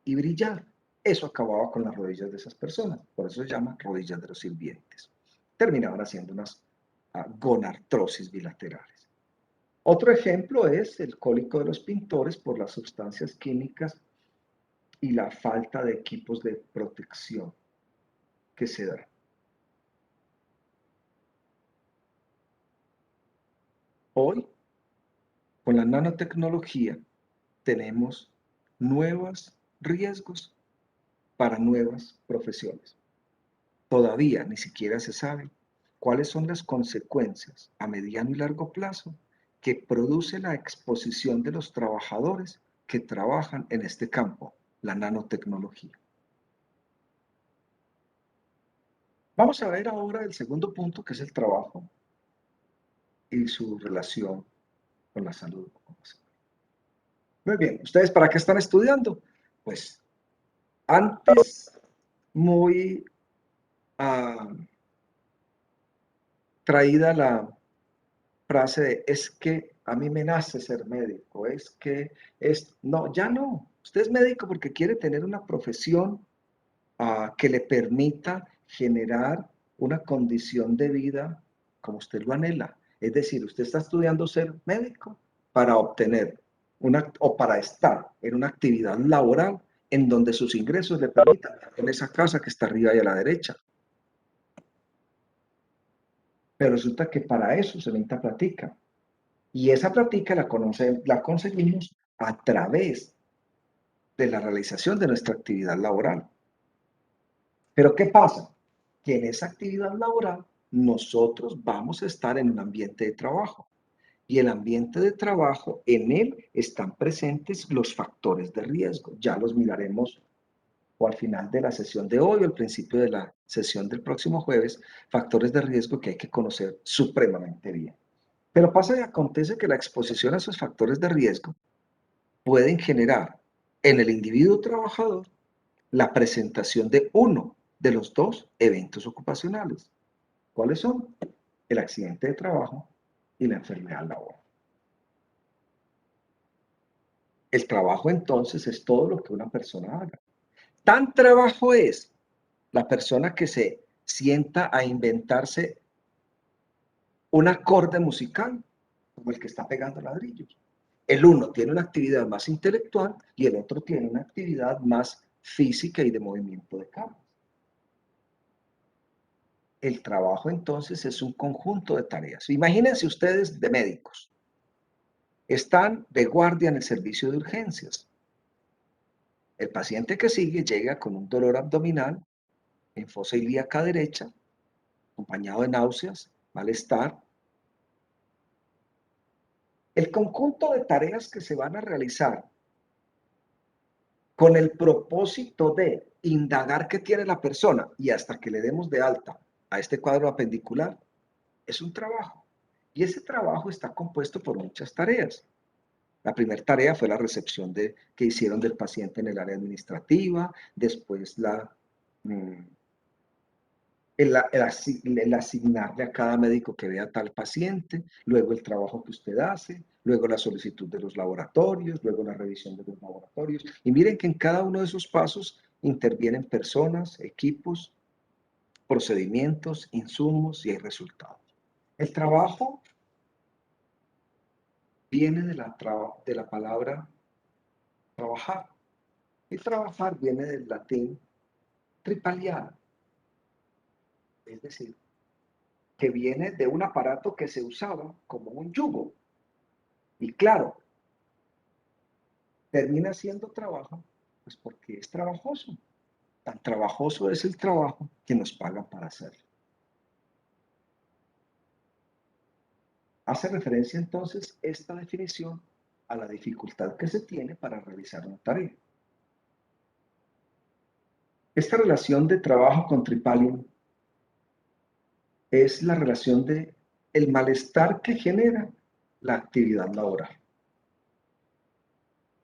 y brillar. Eso acababa con las rodillas de esas personas, por eso se llama rodillas de los sirvientes. Terminaban haciendo unas gonartrosis bilaterales. Otro ejemplo es el cólico de los pintores por las sustancias químicas y la falta de equipos de protección que se da. Hoy, con la nanotecnología, tenemos nuevos riesgos para nuevas profesiones. Todavía ni siquiera se sabe cuáles son las consecuencias a mediano y largo plazo que produce la exposición de los trabajadores que trabajan en este campo, la nanotecnología. Vamos a ver ahora el segundo punto, que es el trabajo y su relación con la salud. Muy bien, ¿ustedes para qué están estudiando? Pues antes muy traída la frase de es que a mí me nace ser médico, es que es, no, ya no, usted es médico porque quiere tener una profesión que le permita generar una condición de vida como usted lo anhela. Es decir, usted está estudiando ser médico para obtener o para estar en una actividad laboral en donde sus ingresos le permitan en esa casa que está arriba y a la derecha. Pero resulta que para eso se necesita plática. Y esa plática la conseguimos a través de la realización de nuestra actividad laboral. Pero ¿qué pasa? Que en esa actividad laboral nosotros vamos a estar en un ambiente de trabajo. Y el ambiente de trabajo, en él están presentes los factores de riesgo. Ya los miraremos o al final de la sesión de hoy o al principio de la sesión del próximo jueves, factores de riesgo que hay que conocer supremamente bien. Pero pasa y acontece que la exposición a esos factores de riesgo pueden generar en el individuo trabajador la presentación de uno de los dos eventos ocupacionales. ¿Cuáles son? El accidente de trabajo y la enfermedad laboral. El trabajo entonces es todo lo que una persona haga. Tan trabajo es la persona que se sienta a inventarse un acorde musical como el que está pegando ladrillos. El uno tiene una actividad más intelectual y el otro tiene una actividad más física y de movimiento de cabos. El trabajo entonces es un conjunto de tareas. Imagínense ustedes de médicos. Están de guardia en el servicio de urgencias. El paciente que sigue llega con un dolor abdominal en fosa ilíaca derecha, acompañado de náuseas, malestar. El conjunto de tareas que se van a realizar con el propósito de indagar qué tiene la persona y hasta que le demos de alta a este cuadro apendicular, es un trabajo. Y ese trabajo está compuesto por muchas tareas. La primera tarea fue la recepción que hicieron del paciente en el área administrativa, después el asignarle a cada médico que vea tal paciente, luego el trabajo que usted hace, luego la solicitud de los laboratorios, luego la revisión de los laboratorios. Y miren que en cada uno de esos pasos intervienen personas, equipos, procedimientos, insumos y hay resultados. El trabajo viene de la palabra trabajar. Y trabajar viene del latín tripaliar, es decir, que viene de un aparato que se usaba como un yugo. Y claro, termina siendo trabajo, pues porque es trabajoso. Tan trabajoso es el trabajo que nos pagan para hacerlo. Hace referencia entonces esta definición a la dificultad que se tiene para realizar una tarea. Esta relación de trabajo con tripalium es la relación de el malestar que genera la actividad laboral.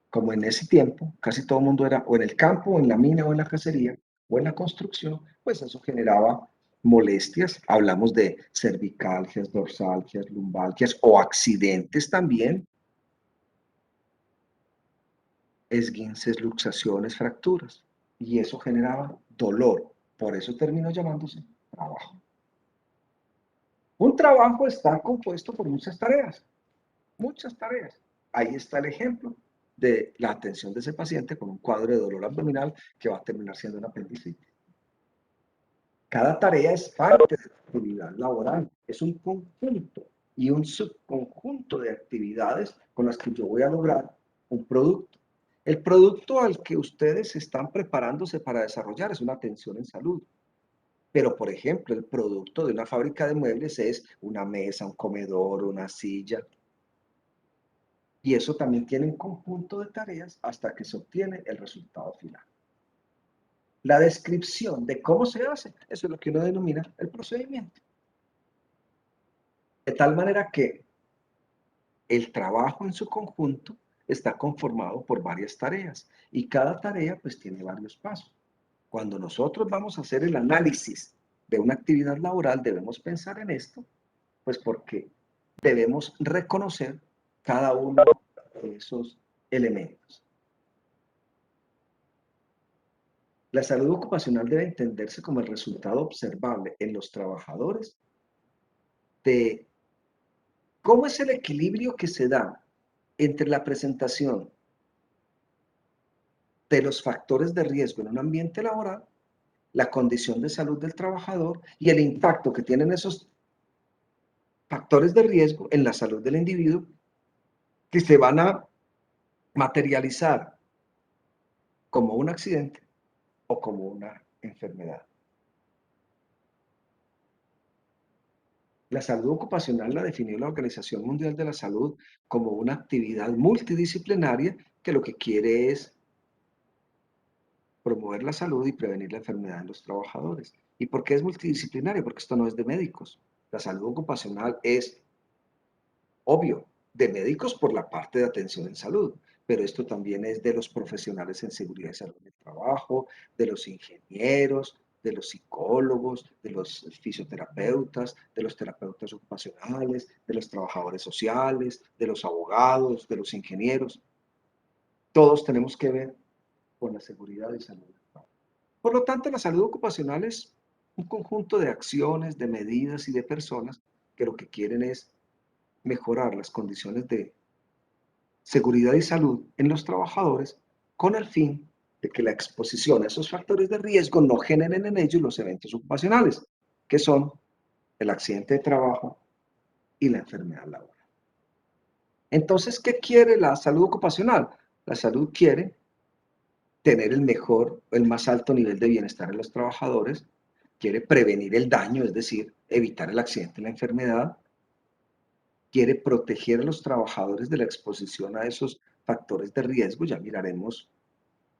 Como en ese tiempo casi todo el mundo era o en el campo, o en la mina, o en la cacería, o en la construcción, pues eso generaba molestias. Hablamos de cervicalgias, dorsalgias, lumbalgias o accidentes también, esguinces, luxaciones, fracturas. Y eso generaba dolor. Por eso terminó llamándose trabajo. Un trabajo está compuesto por muchas tareas. Muchas tareas. Ahí está el ejemplo de la atención de ese paciente con un cuadro de dolor abdominal que va a terminar siendo una apendicitis. Cada tarea es parte de la actividad laboral, es un conjunto y un subconjunto de actividades con las que yo voy a lograr un producto. El producto al que ustedes están preparándose para desarrollar es una atención en salud. Pero, por ejemplo, el producto de una fábrica de muebles es una mesa, un comedor, una silla. Y eso también tiene un conjunto de tareas hasta que se obtiene el resultado final. La descripción de cómo se hace, eso es lo que uno denomina el procedimiento. De tal manera que el trabajo en su conjunto está conformado por varias tareas y cada tarea pues tiene varios pasos. Cuando nosotros vamos a hacer el análisis de una actividad laboral debemos pensar en esto, pues porque debemos reconocer cada uno de esos elementos. La salud ocupacional debe entenderse como el resultado observable en los trabajadores de cómo es el equilibrio que se da entre la presentación de los factores de riesgo en un ambiente laboral, la condición de salud del trabajador y el impacto que tienen esos factores de riesgo en la salud del individuo que se van a materializar como un accidente o como una enfermedad. La salud ocupacional la definió la Organización Mundial de la Salud como una actividad multidisciplinaria que lo que quiere es promover la salud y prevenir la enfermedad en los trabajadores. ¿Y por qué es multidisciplinaria? Porque esto no es de médicos. La salud ocupacional es, obvio, de médicos por la parte de atención en salud, pero esto también es de los profesionales en seguridad y salud del trabajo, de los ingenieros, de los psicólogos, de los fisioterapeutas, de los terapeutas ocupacionales, de los trabajadores sociales, de los abogados, de los ingenieros. Todos tenemos que ver con la seguridad y salud del trabajo. Por lo tanto, la salud ocupacional es un conjunto de acciones, de medidas y de personas que lo que quieren es mejorar las condiciones de seguridad y salud en los trabajadores con el fin de que la exposición a esos factores de riesgo no generen en ellos los eventos ocupacionales, que son el accidente de trabajo y la enfermedad laboral. Entonces, ¿qué quiere la salud ocupacional? La salud quiere tener el más alto nivel de bienestar en los trabajadores, quiere prevenir el daño, es decir, evitar el accidente y la enfermedad, quiere proteger a los trabajadores de la exposición a esos factores de riesgo. Ya miraremos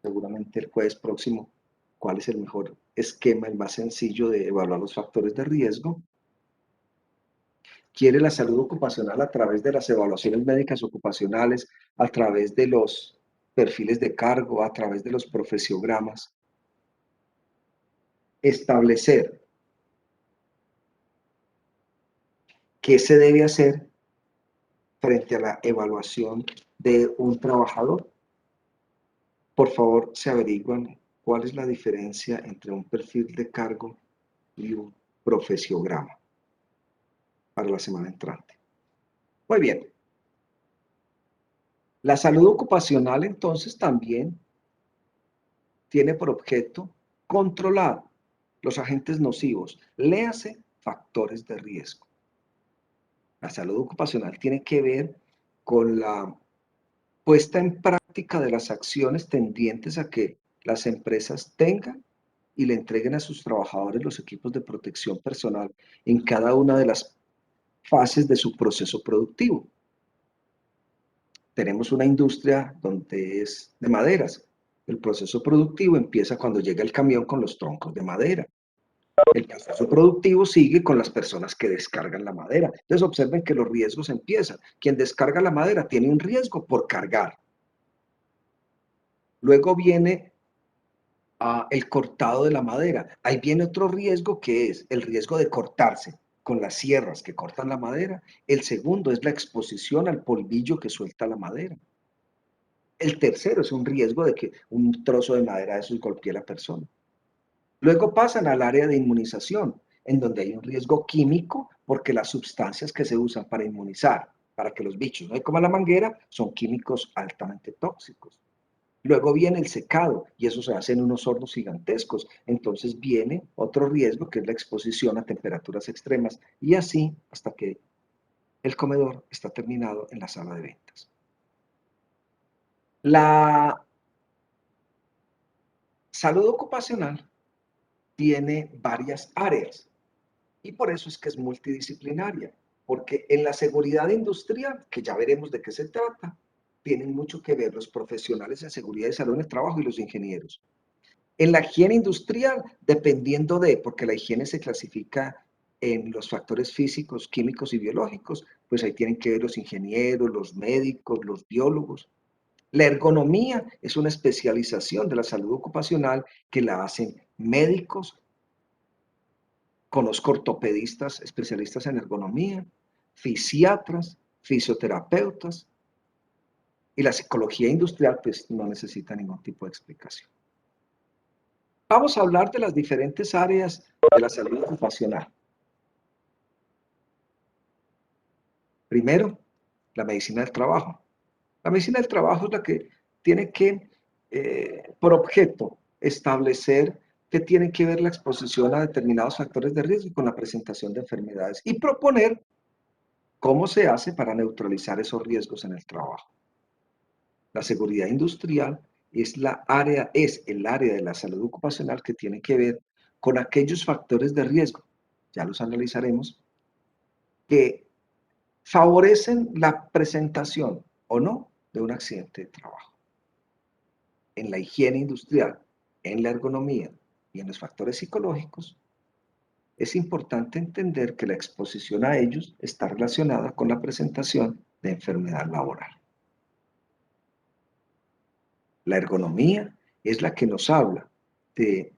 seguramente el jueves próximo cuál es el mejor esquema, el más sencillo de evaluar los factores de riesgo. quiere la salud ocupacional a través de las evaluaciones médicas ocupacionales, a través de los perfiles de cargo, a través de los profesiogramas, establecer qué se debe hacer frente a la evaluación de un trabajador. Por favor, se averiguan cuál es la diferencia entre un perfil de cargo y un profesiograma para la semana entrante. Muy bien. La salud ocupacional, entonces, también tiene por objeto controlar los agentes nocivos, léase factores de riesgo. La salud ocupacional tiene que ver con la puesta en práctica de las acciones tendientes a que las empresas tengan y le entreguen a sus trabajadores los equipos de protección personal en cada una de las fases de su proceso productivo. Tenemos una industria donde es de maderas. El proceso productivo empieza cuando llega el camión con los troncos de madera. El proceso productivo sigue con las personas que descargan la madera. Entonces observen que los riesgos empiezan. Quien descarga la madera tiene un riesgo por cargar. Luego viene el cortado de la madera. Ahí viene otro riesgo que es el riesgo de cortarse con las sierras que cortan la madera. El segundo es la exposición al polvillo que suelta la madera. El tercero es un riesgo de que un trozo de madera de esos golpee a la persona. Luego pasan al área de inmunización, en donde hay un riesgo químico porque las sustancias que se usan para inmunizar, para que los bichos no coman la manguera, son químicos altamente tóxicos. Luego viene el secado y eso se hace en unos hornos gigantescos. Entonces viene otro riesgo que es la exposición a temperaturas extremas y así hasta que el comedor está terminado en la sala de ventas. La salud ocupacional tiene varias áreas y por eso es que es multidisciplinaria, porque en la seguridad industrial, que ya veremos de qué se trata, tienen mucho que ver los profesionales en seguridad y salud en el trabajo y los ingenieros. En la higiene industrial, dependiendo de, porque la higiene se clasifica en los factores físicos, químicos y biológicos, pues ahí tienen que ver los ingenieros, los médicos, los biólogos. La ergonomía es una especialización de la salud ocupacional que la hacen médicos, conozco ortopedistas, especialistas en ergonomía, fisiatras, fisioterapeutas, y la psicología industrial pues no necesita ningún tipo de explicación. Vamos a hablar de las diferentes áreas de la salud ocupacional. Primero, la medicina del trabajo. La medicina del trabajo es la que tiene que, por objeto, establecer que tiene que ver la exposición a determinados factores de riesgo con la presentación de enfermedades y proponer cómo se hace para neutralizar esos riesgos en el trabajo. La seguridad industrial es el área de la salud ocupacional que tiene que ver con aquellos factores de riesgo, ya los analizaremos, que favorecen la presentación o no de un accidente de trabajo. En la higiene industrial, en la ergonomía y en los factores psicológicos, es importante entender que la exposición a ellos está relacionada con la presentación de enfermedad laboral. La ergonomía es la que nos habla de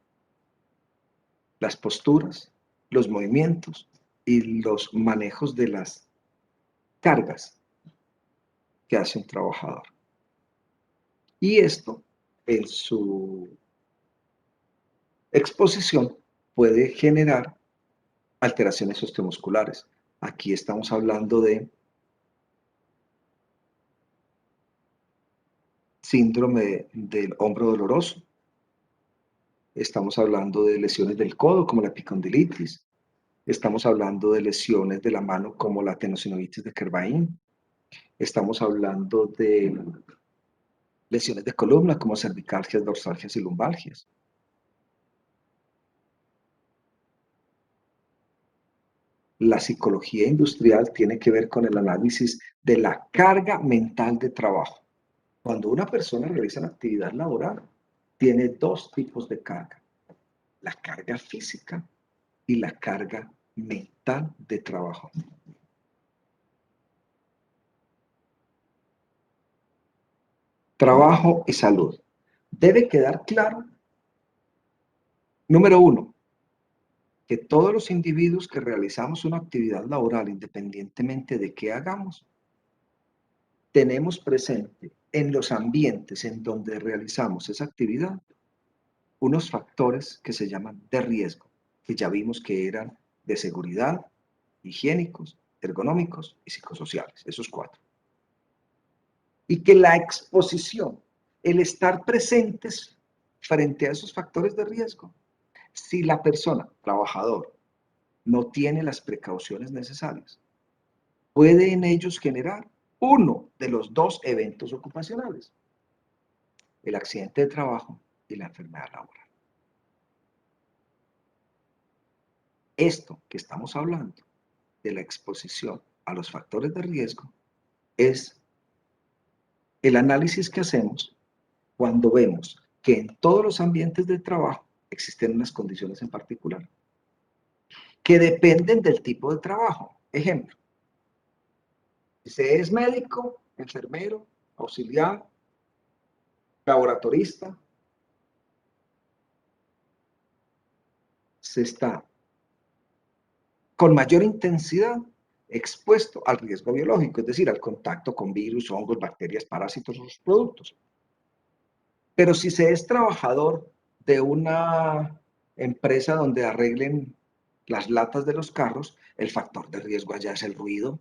las posturas, los movimientos y los manejos de las cargas que hace un trabajador. Y esto, en su exposición, puede generar alteraciones osteomusculares. Aquí estamos hablando de síndrome del hombro doloroso. Estamos hablando de lesiones del codo, como la epicondilitis. Estamos hablando de lesiones de la mano, como la tenosinovitis de Kervain. Estamos hablando de lesiones de columna, como cervicalgias, dorsalgias y lumbalgias. La psicología industrial tiene que ver con el análisis de la carga mental de trabajo. Cuando una persona realiza una actividad laboral, tiene dos tipos de carga: la carga física y la carga mental de trabajo. trabajo y salud. Debe quedar claro, número uno, que todos los individuos que realizamos una actividad laboral, independientemente de qué hagamos, tenemos presente en los ambientes en donde realizamos esa actividad unos factores que se llaman de riesgo, que ya vimos que eran de seguridad, higiénicos, ergonómicos y psicosociales, esos 4. Y que la exposición, el estar presentes frente a esos factores de riesgo, si la persona, trabajador, no tiene las precauciones necesarias, puede en ellos generar uno de los 2 eventos ocupacionales, el accidente de trabajo y la enfermedad laboral. Esto que estamos hablando de la exposición a los factores de riesgo es el análisis que hacemos cuando vemos que en todos los ambientes de trabajo existen unas condiciones en particular que dependen del tipo de trabajo. Ejemplo, si se es médico, enfermero, auxiliar, laboratorista, se está con mayor intensidad expuesto al riesgo biológico, es decir, al contacto con virus, hongos, bacterias, parásitos o sus productos. Pero si se es trabajador de una empresa donde arreglen las latas de los carros, el factor de riesgo allá es el ruido,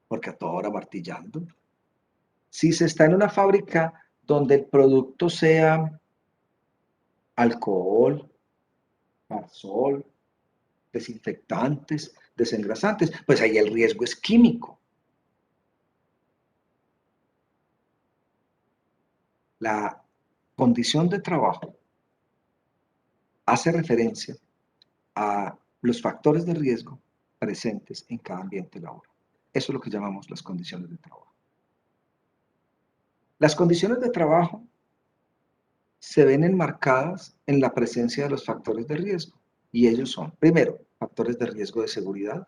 porque a toda hora martillando. Si se está en una fábrica donde el producto sea alcohol, aerosol, desinfectantes, desengrasantes, pues ahí el riesgo es químico. La condición de trabajo hace referencia a los factores de riesgo presentes en cada ambiente laboral. Eso es lo que llamamos las condiciones de trabajo. Las condiciones de trabajo se ven enmarcadas en la presencia de los factores de riesgo, y ellos son, primero, factores de riesgo de seguridad,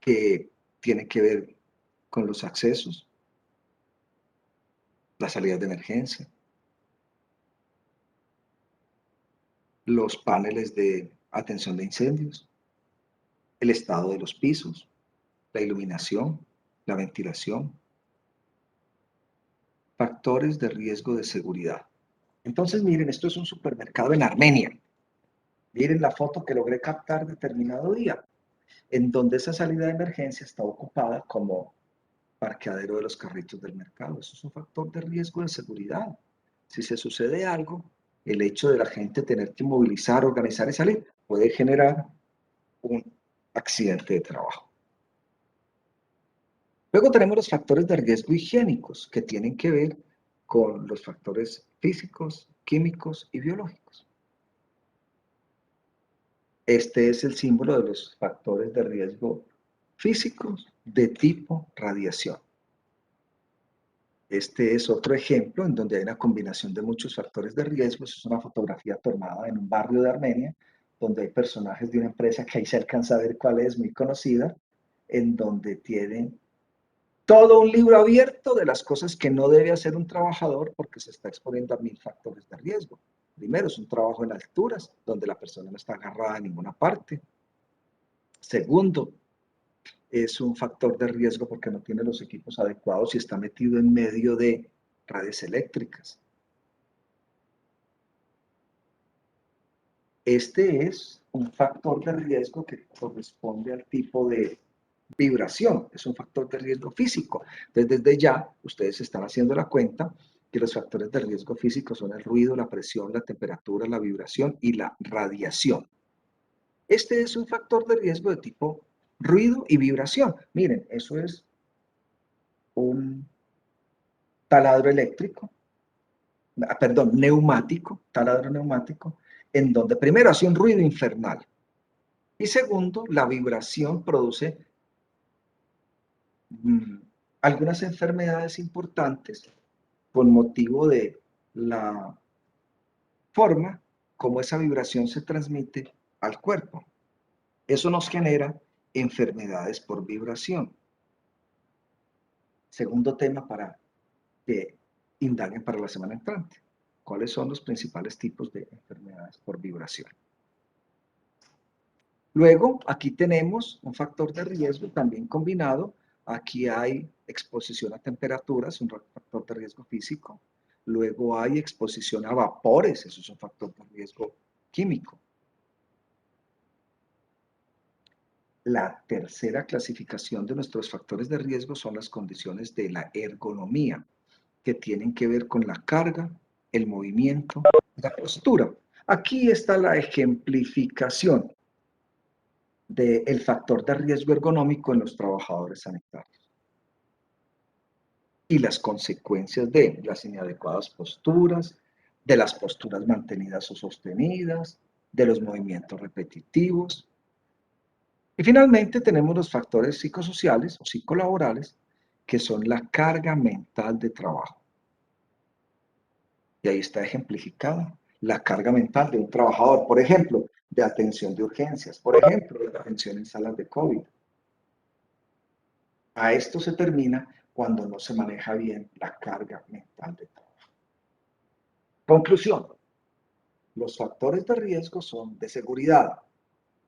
que tienen que ver con los accesos, las salidas de emergencia, los paneles de atención de incendios, el estado de los pisos, la iluminación, la ventilación, factores de riesgo de seguridad. Entonces, miren, esto es un supermercado en Armenia. Miren la foto que logré captar determinado día, en donde esa salida de emergencia está ocupada como parqueadero de los carritos del mercado. Eso es un factor de riesgo de seguridad. Si se sucede algo, el hecho de la gente tener que movilizar, organizar y salir puede generar un accidente de trabajo. Luego tenemos los factores de riesgo higiénicos, que tienen que ver con los factores físicos, químicos y biológicos. Este es el símbolo de los factores de riesgo físicos de tipo radiación. Este es otro ejemplo en donde hay una combinación de muchos factores de riesgo. Es una fotografía tomada en un barrio de Armenia, donde hay personajes de una empresa que ahí se alcanza a ver cuál es, muy conocida, en donde tienen todo un libro abierto de las cosas que no debe hacer un trabajador porque se está exponiendo a 1000 factores de riesgo. Primero, es un trabajo en alturas, donde la persona no está agarrada en ninguna parte. Segundo, es un factor de riesgo porque no tiene los equipos adecuados y está metido en medio de redes eléctricas. Este es un factor de riesgo que corresponde al tipo de vibración, es un factor de riesgo físico. Entonces, desde ya, ustedes están haciendo la cuenta que los factores de riesgo físico son el ruido, la presión, la temperatura, la vibración y la radiación. Este es un factor de riesgo de tipo ruido y vibración. Miren, eso es un taladro eléctrico, perdón, neumático, taladro neumático, en donde primero hace un ruido infernal y segundo, la vibración produce algunas enfermedades importantes con motivo de la forma como esa vibración se transmite al cuerpo. Eso nos genera enfermedades por vibración. Segundo tema para que indaguen para la semana entrante. ¿Cuáles son los principales tipos de enfermedades por vibración? Luego, aquí tenemos un factor de riesgo también combinado. Aquí hay exposición a temperaturas, un factor de riesgo físico. Luego hay exposición a vapores, eso es un factor de riesgo químico. La tercera clasificación de nuestros factores de riesgo son las condiciones de la ergonomía, que tienen que ver con la carga, el movimiento, la postura. Aquí está la ejemplificación del factor de riesgo ergonómico en los trabajadores sanitarios y las consecuencias de las inadecuadas posturas, de las posturas mantenidas o sostenidas, de los movimientos repetitivos. Y finalmente tenemos los factores psicosociales o psicolaborales, que son la carga mental de trabajo. Y ahí está ejemplificada la carga mental de un trabajador, por ejemplo, de atención de urgencias, por ejemplo, de atención en salas de COVID. A esto se termina cuando no se maneja bien la carga mental de trabajo. Conclusión. Los factores de riesgo son de seguridad,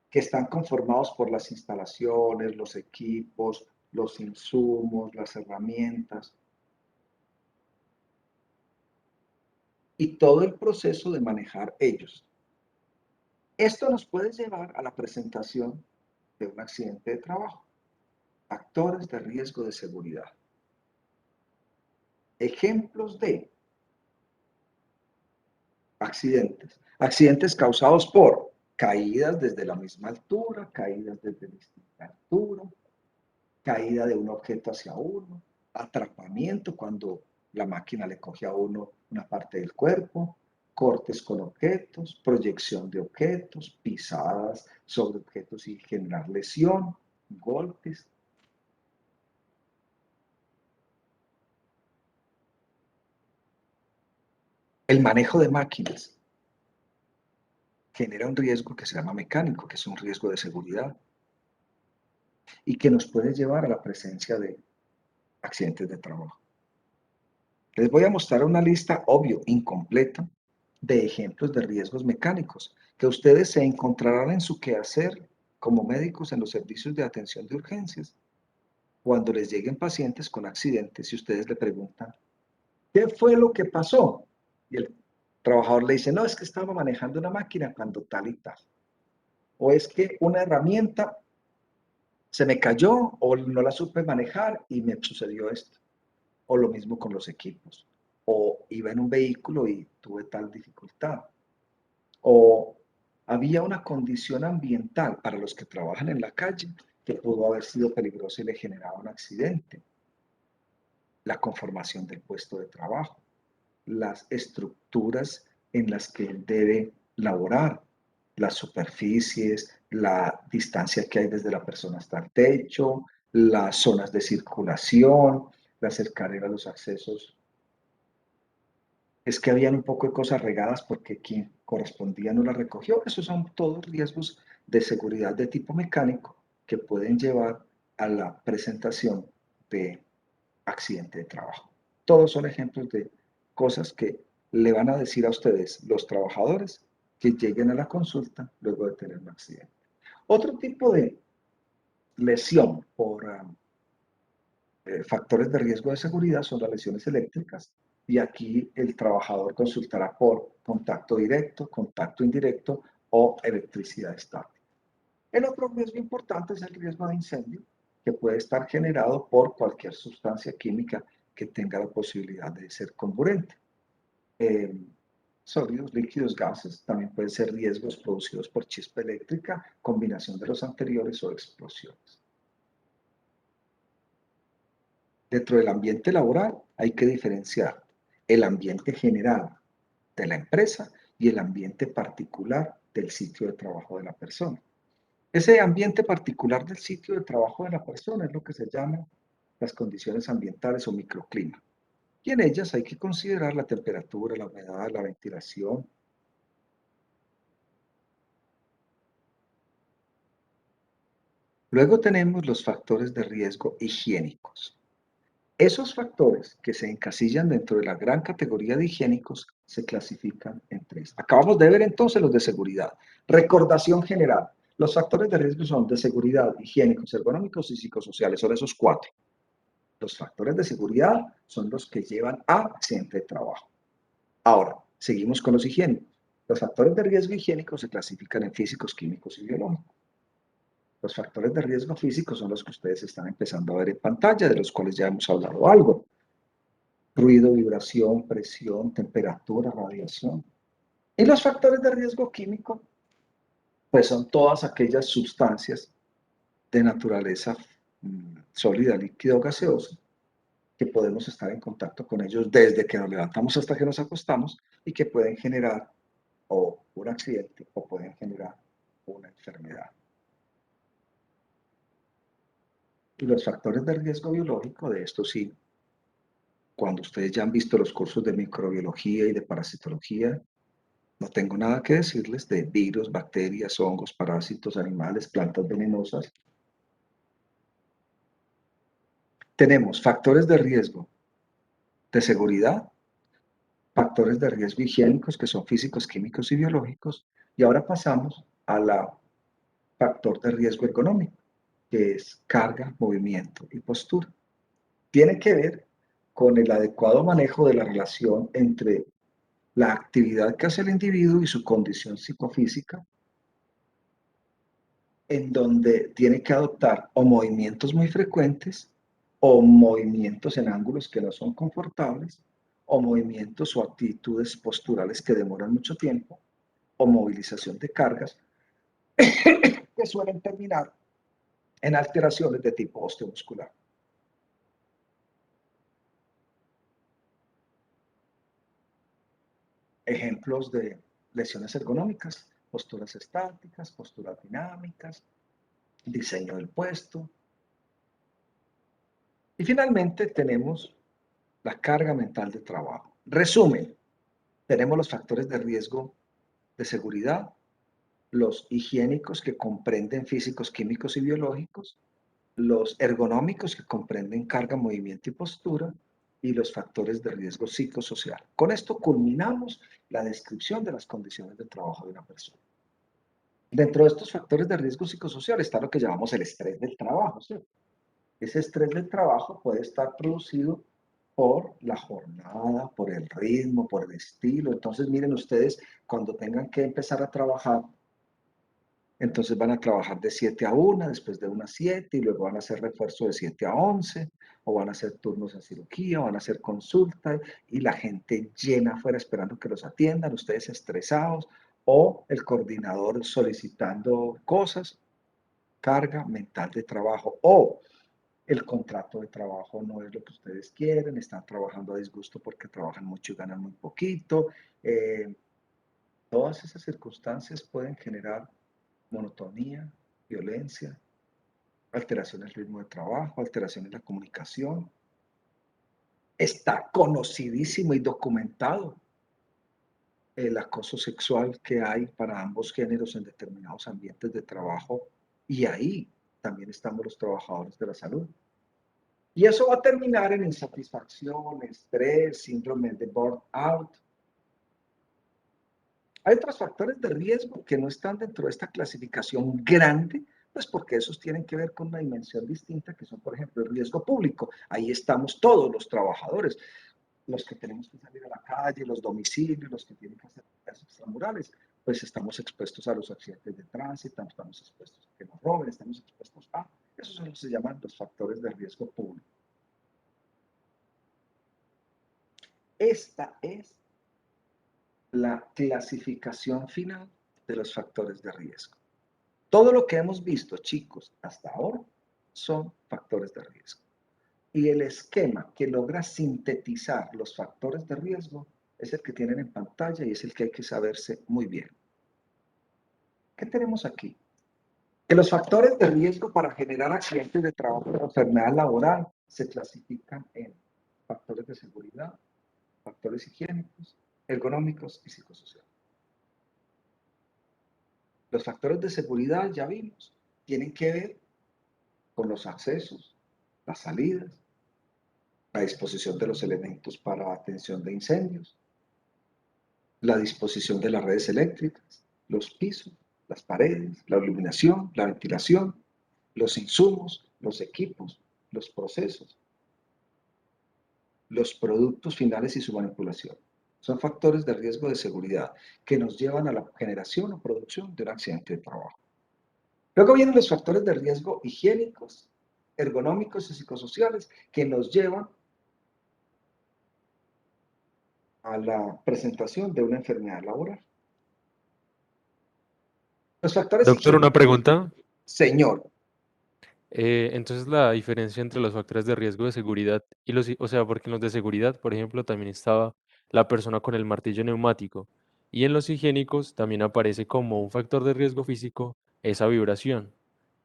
que están conformados por las instalaciones, los equipos, los insumos, las herramientas y todo el proceso de manejar ellos. Esto nos puede llevar a la presentación de un accidente de trabajo. Factores de riesgo de seguridad. Ejemplos de accidentes. Accidentes causados por caídas desde la misma altura, caídas desde distinta altura, caída de un objeto hacia uno, atrapamiento cuando la máquina le coge a uno una parte del cuerpo, cortes con objetos, proyección de objetos, pisadas sobre objetos y generar lesión, golpes. El manejo de máquinas genera un riesgo que se llama mecánico, que es un riesgo de seguridad y que nos puede llevar a la presencia de accidentes de trabajo. Les voy a mostrar una lista, obvio, incompleta, de ejemplos de riesgos mecánicos que ustedes se encontrarán en su quehacer como médicos en los servicios de atención de urgencias. Cuando les lleguen pacientes con accidentes y ustedes le preguntan, ¿qué fue lo que pasó? Y el trabajador le dice, no, es que estaba manejando una máquina cuando tal y tal. O es que una herramienta se me cayó o no la supe manejar y me sucedió esto. O lo mismo con los equipos. O iba en un vehículo y tuve tal dificultad. O había una condición ambiental para los que trabajan en la calle que pudo haber sido peligrosa y le generaba un accidente. La conformación del puesto de trabajo, las estructuras en las que él debe laborar, las superficies, la distancia que hay desde la persona hasta el techo, las zonas de circulación, la cercanía a los accesos. Es que habían un poco de cosas regadas porque quien correspondía no las recogió. Esos son todos riesgos de seguridad de tipo mecánico que pueden llevar a la presentación de accidente de trabajo. Todos son ejemplos de cosas que le van a decir a ustedes los trabajadores que lleguen a la consulta luego de tener un accidente. Otro tipo de lesión por factores de riesgo de seguridad son las lesiones eléctricas y aquí el trabajador consultará por contacto directo, contacto indirecto o electricidad estática. El otro riesgo importante es el riesgo de incendio, que puede estar generado por cualquier sustancia química que tenga la posibilidad de ser comburente. Sólidos, líquidos, gases, también pueden ser riesgos producidos por chispa eléctrica, combinación de los anteriores o explosiones. Dentro del ambiente laboral hay que diferenciar el ambiente general de la empresa y el ambiente particular del sitio de trabajo de la persona. Ese ambiente particular del sitio de trabajo de la persona es lo que se llama las condiciones ambientales o microclima. Y en ellas hay que considerar la temperatura, la humedad, la ventilación. Luego tenemos los factores de riesgo higiénicos. Esos factores que se encasillan dentro de la gran categoría de higiénicos se clasifican en 3. Acabamos de ver entonces los de seguridad. Recordación general. Los factores de riesgo son de seguridad, higiénicos, ergonómicos y psicosociales. Son esos 4. Los factores de seguridad son los que llevan a accidente de trabajo. Ahora, seguimos con los higiénicos. Los factores de riesgo higiénicos se clasifican en físicos, químicos y biológicos. Los factores de riesgo físicos son los que ustedes están empezando a ver en pantalla, de los cuales ya hemos hablado algo. Ruido, vibración, presión, temperatura, radiación. Y los factores de riesgo químico, pues son todas aquellas sustancias de naturaleza sólida, líquida o gaseosa, que podemos estar en contacto con ellos desde que nos levantamos hasta que nos acostamos y que pueden generar o un accidente o pueden generar una enfermedad. Y los factores de riesgo biológico, de esto sí, cuando ustedes ya han visto los cursos de microbiología y de parasitología, no tengo nada que decirles de virus, bacterias, hongos, parásitos, animales, plantas venenosas. Tenemos factores de riesgo de seguridad, factores de riesgo higiénicos que son físicos, químicos y biológicos, y ahora pasamos a la factor de riesgo ergonómico, que es carga, movimiento y postura. Tiene que ver con el adecuado manejo de la relación entre la actividad que hace el individuo y su condición psicofísica, en donde tiene que adoptar o movimientos muy frecuentes, o movimientos en ángulos que no son confortables, o movimientos o actitudes posturales que demoran mucho tiempo, o movilización de cargas que suelen terminar en alteraciones de tipo osteomuscular. Ejemplos de lesiones ergonómicas: posturas estáticas, posturas dinámicas, diseño del puesto. Y finalmente tenemos la carga mental de trabajo. Resumen, tenemos los factores de riesgo de seguridad, los higiénicos que comprenden físicos, químicos y biológicos, los ergonómicos que comprenden carga, movimiento y postura, y los factores de riesgo psicosocial. Con esto culminamos la descripción de las condiciones de trabajo de una persona. Dentro de estos factores de riesgo psicosocial está lo que llamamos el estrés del trabajo, ¿cierto? Ese estrés del trabajo puede estar producido por la jornada, por el ritmo, por el estilo. Entonces, miren ustedes, cuando tengan que empezar a trabajar, entonces van a trabajar de 7 a 1, después de 1 a 7, y luego van a hacer refuerzo de 7 a 11, o van a hacer turnos en cirugía, o van a hacer consulta, y la gente llena afuera esperando que los atiendan, ustedes estresados, o el coordinador solicitando cosas, carga mental de trabajo, o el contrato de trabajo no es lo que ustedes quieren, están trabajando a disgusto porque trabajan mucho y ganan muy poquito. Todas esas circunstancias pueden generar monotonía, violencia, alteración del ritmo de trabajo, alteración en la comunicación. Está conocidísimo y documentado el acoso sexual que hay para ambos géneros en determinados ambientes de trabajo, y ahí también estamos los trabajadores de la salud. Y eso va a terminar en insatisfacción, estrés, síndrome de burnout. Hay otros factores de riesgo que no están dentro de esta clasificación grande, pues porque esos tienen que ver con una dimensión distinta, que son, por ejemplo, el riesgo público. Ahí estamos todos los trabajadores, los que tenemos que salir a la calle, los domicilios, los que tienen que hacer tareas extramurales, pues estamos expuestos a los accidentes de tránsito, estamos expuestos a que nos roben, estamos expuestos a... Esos son los que se llaman los factores de riesgo público. Esta es la clasificación final de los factores de riesgo. Todo lo que hemos visto, chicos, hasta ahora, son factores de riesgo. Y el esquema que logra sintetizar los factores de riesgo es el que tienen en pantalla y es el que hay que saberse muy bien. ¿Qué tenemos aquí? Que los factores de riesgo para generar accidentes de trabajo o enfermedad laboral se clasifican en factores de seguridad, factores higiénicos, ergonómicos y psicosociales. Los factores de seguridad, ya vimos, tienen que ver con los accesos, las salidas, la disposición de los elementos para atención de incendios, la disposición de las redes eléctricas, los pisos, las paredes, la iluminación, la ventilación, los insumos, los equipos, los procesos, los productos finales y su manipulación. Son factores de riesgo de seguridad que nos llevan a la generación o producción de un accidente de trabajo. Luego vienen los factores de riesgo higiénicos, ergonómicos y psicosociales que nos llevan a la presentación de una enfermedad laboral. Los factores Doctor, una higiénicos, pregunta. señor, Entonces, la diferencia entre los factores de riesgo de seguridad y o sea, porque en los de seguridad, por ejemplo, también estaba la persona con el martillo neumático, y en los higiénicos también aparece como un factor de riesgo físico esa vibración.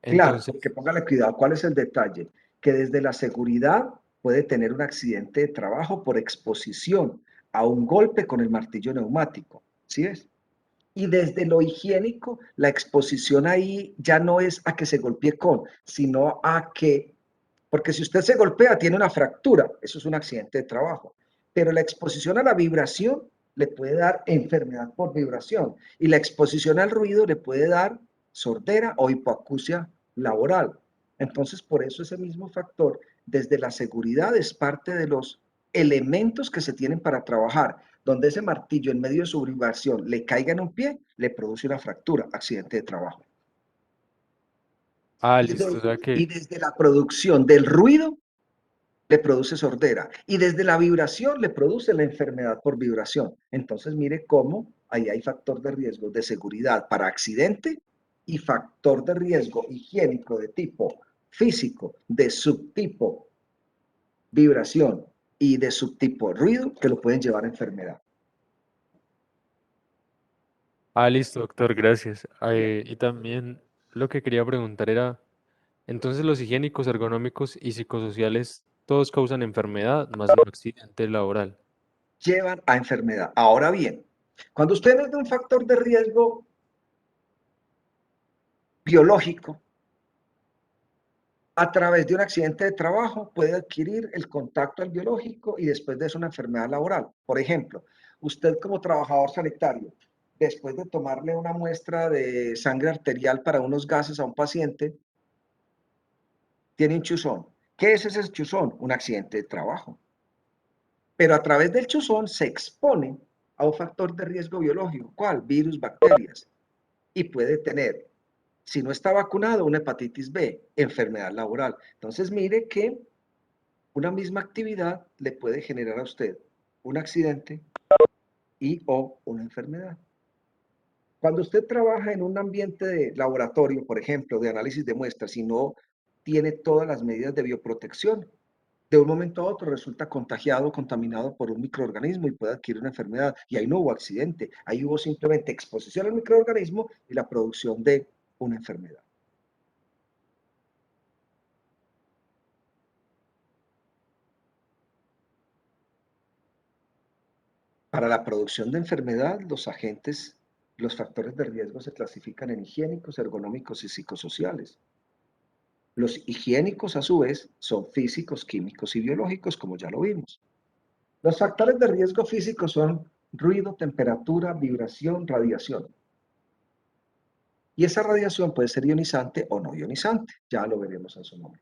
claro, Entonces, porque póngale cuidado, ¿cuál es el detalle? Que desde la seguridad puede tener un accidente de trabajo por exposición a un golpe con el martillo neumático, ¿sí es? Y desde lo higiénico, la exposición ahí ya no es a que se golpee con, sino a que, porque si usted se golpea, tiene una fractura, eso es un accidente de trabajo. Pero la exposición a la vibración le puede dar enfermedad por vibración y la exposición al ruido le puede dar sordera o hipoacusia laboral. Entonces, por eso ese mismo factor, desde la seguridad, es parte de los elementos que se tienen para trabajar. Donde ese martillo en medio de su vibración le caiga en un pie, le produce una fractura, accidente de trabajo. listo, o sea Y que, desde la producción del ruido, le produce sordera. Y desde la vibración le produce la enfermedad por vibración. Entonces, mire cómo ahí hay factor de riesgo de seguridad para accidente y factor de riesgo higiénico de tipo físico, de subtipo vibración y de subtipo ruido que lo pueden llevar a enfermedad. listo, doctor, gracias. Y también lo que quería preguntar era, entonces los higiénicos, ergonómicos y psicosociales, todos causan enfermedad más no accidente laboral. Llevan a enfermedad. Ahora bien, cuando usted es de un factor de riesgo biológico, a través de un accidente de trabajo puede adquirir el contacto al biológico y después de eso una enfermedad laboral. Por ejemplo, usted como trabajador sanitario, después de tomarle una muestra de sangre arterial para unos gases a un paciente, tiene un chuzón. ¿Qué es ese chuzón? Un accidente de trabajo. Pero a través del chuzón se expone a un factor de riesgo biológico. ¿Cuál? Virus, bacterias. Y puede tener, si no está vacunado, una hepatitis B, enfermedad laboral. Entonces, mire que una misma actividad le puede generar a usted un accidente y o una enfermedad. Cuando usted trabaja en un ambiente de laboratorio, por ejemplo, de análisis de muestras, y no tiene todas las medidas de bioprotección, de un momento a otro resulta contagiado, contaminado por un microorganismo y puede adquirir una enfermedad. Y ahí no hubo accidente, ahí hubo simplemente exposición al microorganismo y la producción de una enfermedad. Para la producción de enfermedad, los agentes, los factores de riesgo se clasifican en higiénicos, ergonómicos y psicosociales. Los higiénicos, a su vez, son físicos, químicos y biológicos, como ya lo vimos. Los factores de riesgo físicos son ruido, temperatura, vibración, radiación. Y esa radiación puede ser ionizante o no ionizante, ya lo veremos en su nombre.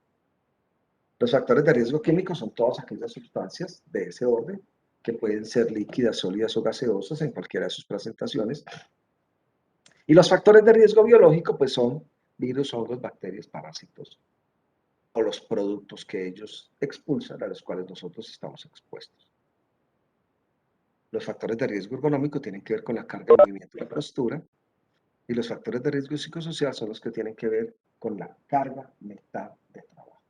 Los factores de riesgo químicos son todas aquellas sustancias de ese orden que pueden ser líquidas, sólidas o gaseosas en cualquiera de sus presentaciones. Y los factores de riesgo biológico pues son virus, hongos, bacterias, parásitos o los productos que ellos expulsan a los cuales nosotros estamos expuestos. Los factores de riesgo ergonómico tienen que ver con la carga, el movimiento y la postura. Y los factores de riesgo psicosocial son los que tienen que ver con la carga mental de trabajo.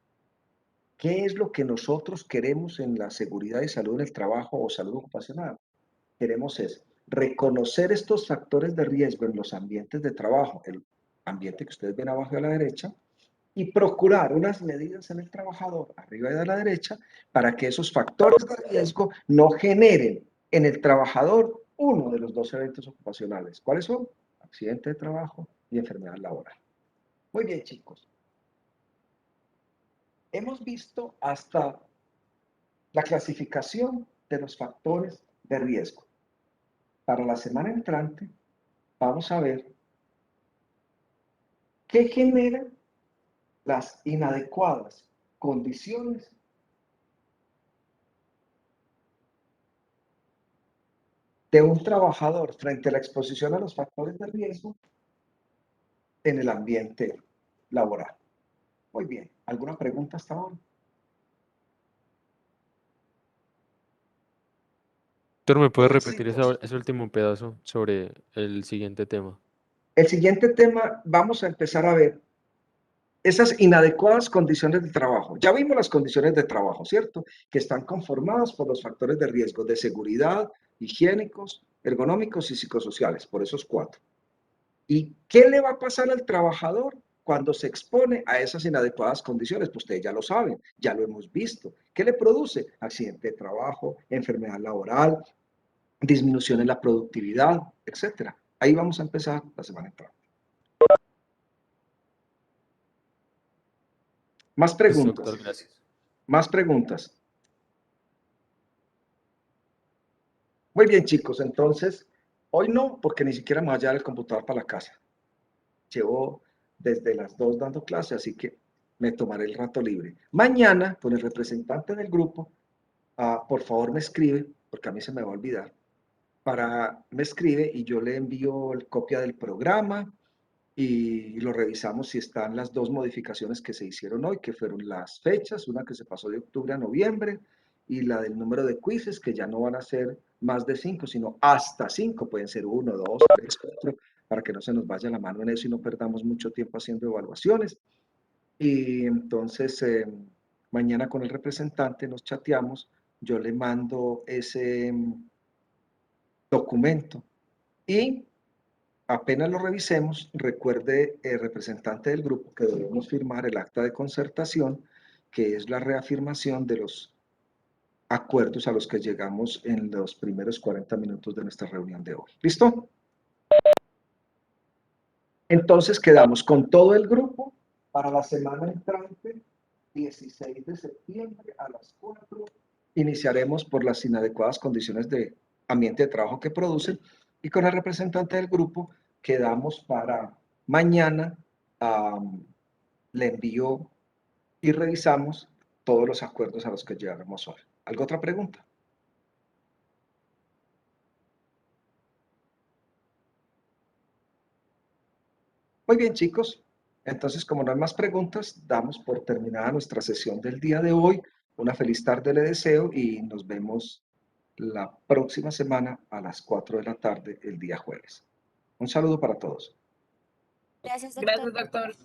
¿Qué es lo que nosotros queremos en la seguridad y salud en el trabajo o salud ocupacional? Queremos es reconocer estos factores de riesgo en los ambientes de trabajo, el ambiente que ustedes ven abajo a la derecha, y procurar unas medidas en el trabajador arriba y a la derecha para que esos factores de riesgo no generen en el trabajador uno de los dos eventos ocupacionales. ¿Cuáles son? Accidente de trabajo y enfermedad laboral. Muy bien, chicos. Hemos visto hasta La clasificación de los factores de riesgo. Para la semana entrante vamos a ver qué genera las inadecuadas condiciones de un trabajador frente a la exposición a los factores de riesgo en el ambiente laboral. Muy bien, ¿alguna pregunta hasta ahora? Doctor, ¿me puede Bien, repetir chicos. ese último pedazo sobre el siguiente tema? El siguiente tema, vamos a empezar a ver esas inadecuadas condiciones de trabajo. Ya vimos las condiciones de trabajo, ¿cierto? Que están conformadas por los factores de riesgo de seguridad, higiénicos, ergonómicos y psicosociales, por esos 4. ¿Y qué le va a pasar al trabajador cuando se expone a esas inadecuadas condiciones? Pues ustedes ya lo saben, ya lo hemos visto. ¿Qué le produce? Accidente de trabajo, enfermedad laboral, disminución en la productividad, etcétera. Ahí vamos a empezar la semana entrante. Más Listo, preguntas. doctor, gracias. Más preguntas. Muy bien, chicos. Entonces, hoy no, porque ni siquiera me voy a llevar el computador para la casa. Llevo desde las 2 dando clase, así que me tomaré el rato libre. Mañana, con el representante del grupo, por favor me escribe, porque a mí se me va a olvidar, me escribe y yo le envío el copia del programa y lo revisamos si están las 2 modificaciones que se hicieron hoy, que fueron las fechas, una que se pasó de octubre a noviembre y la del número de quizzes, que ya no van a ser más de 5, sino hasta 5, pueden ser 1, 2, 3, 4, para que no se nos vaya la mano en eso y no perdamos mucho tiempo haciendo evaluaciones. Y entonces, mañana con el representante nos chateamos, yo le mando ese documento y apenas lo revisemos, recuerde el representante del grupo que debemos firmar el acta de concertación, que es la reafirmación de los acuerdos a los que llegamos en los primeros 40 minutos de nuestra reunión de hoy. ¿Listo? Entonces quedamos con todo el grupo para la semana entrante, 16 de septiembre a las 4. Iniciaremos por las inadecuadas condiciones de ambiente de trabajo que producen y con el representante del grupo quedamos para mañana. Le envío y revisamos todos los acuerdos a los que llegamos hoy. ¿Alguna otra pregunta? Muy bien, chicos. Entonces, como no hay más preguntas, damos por terminada nuestra sesión del día de hoy. Una feliz tarde le deseo y nos vemos la próxima semana a las 4 de la tarde, el día jueves. Un saludo para todos. Gracias, doctor. Gracias, doctor.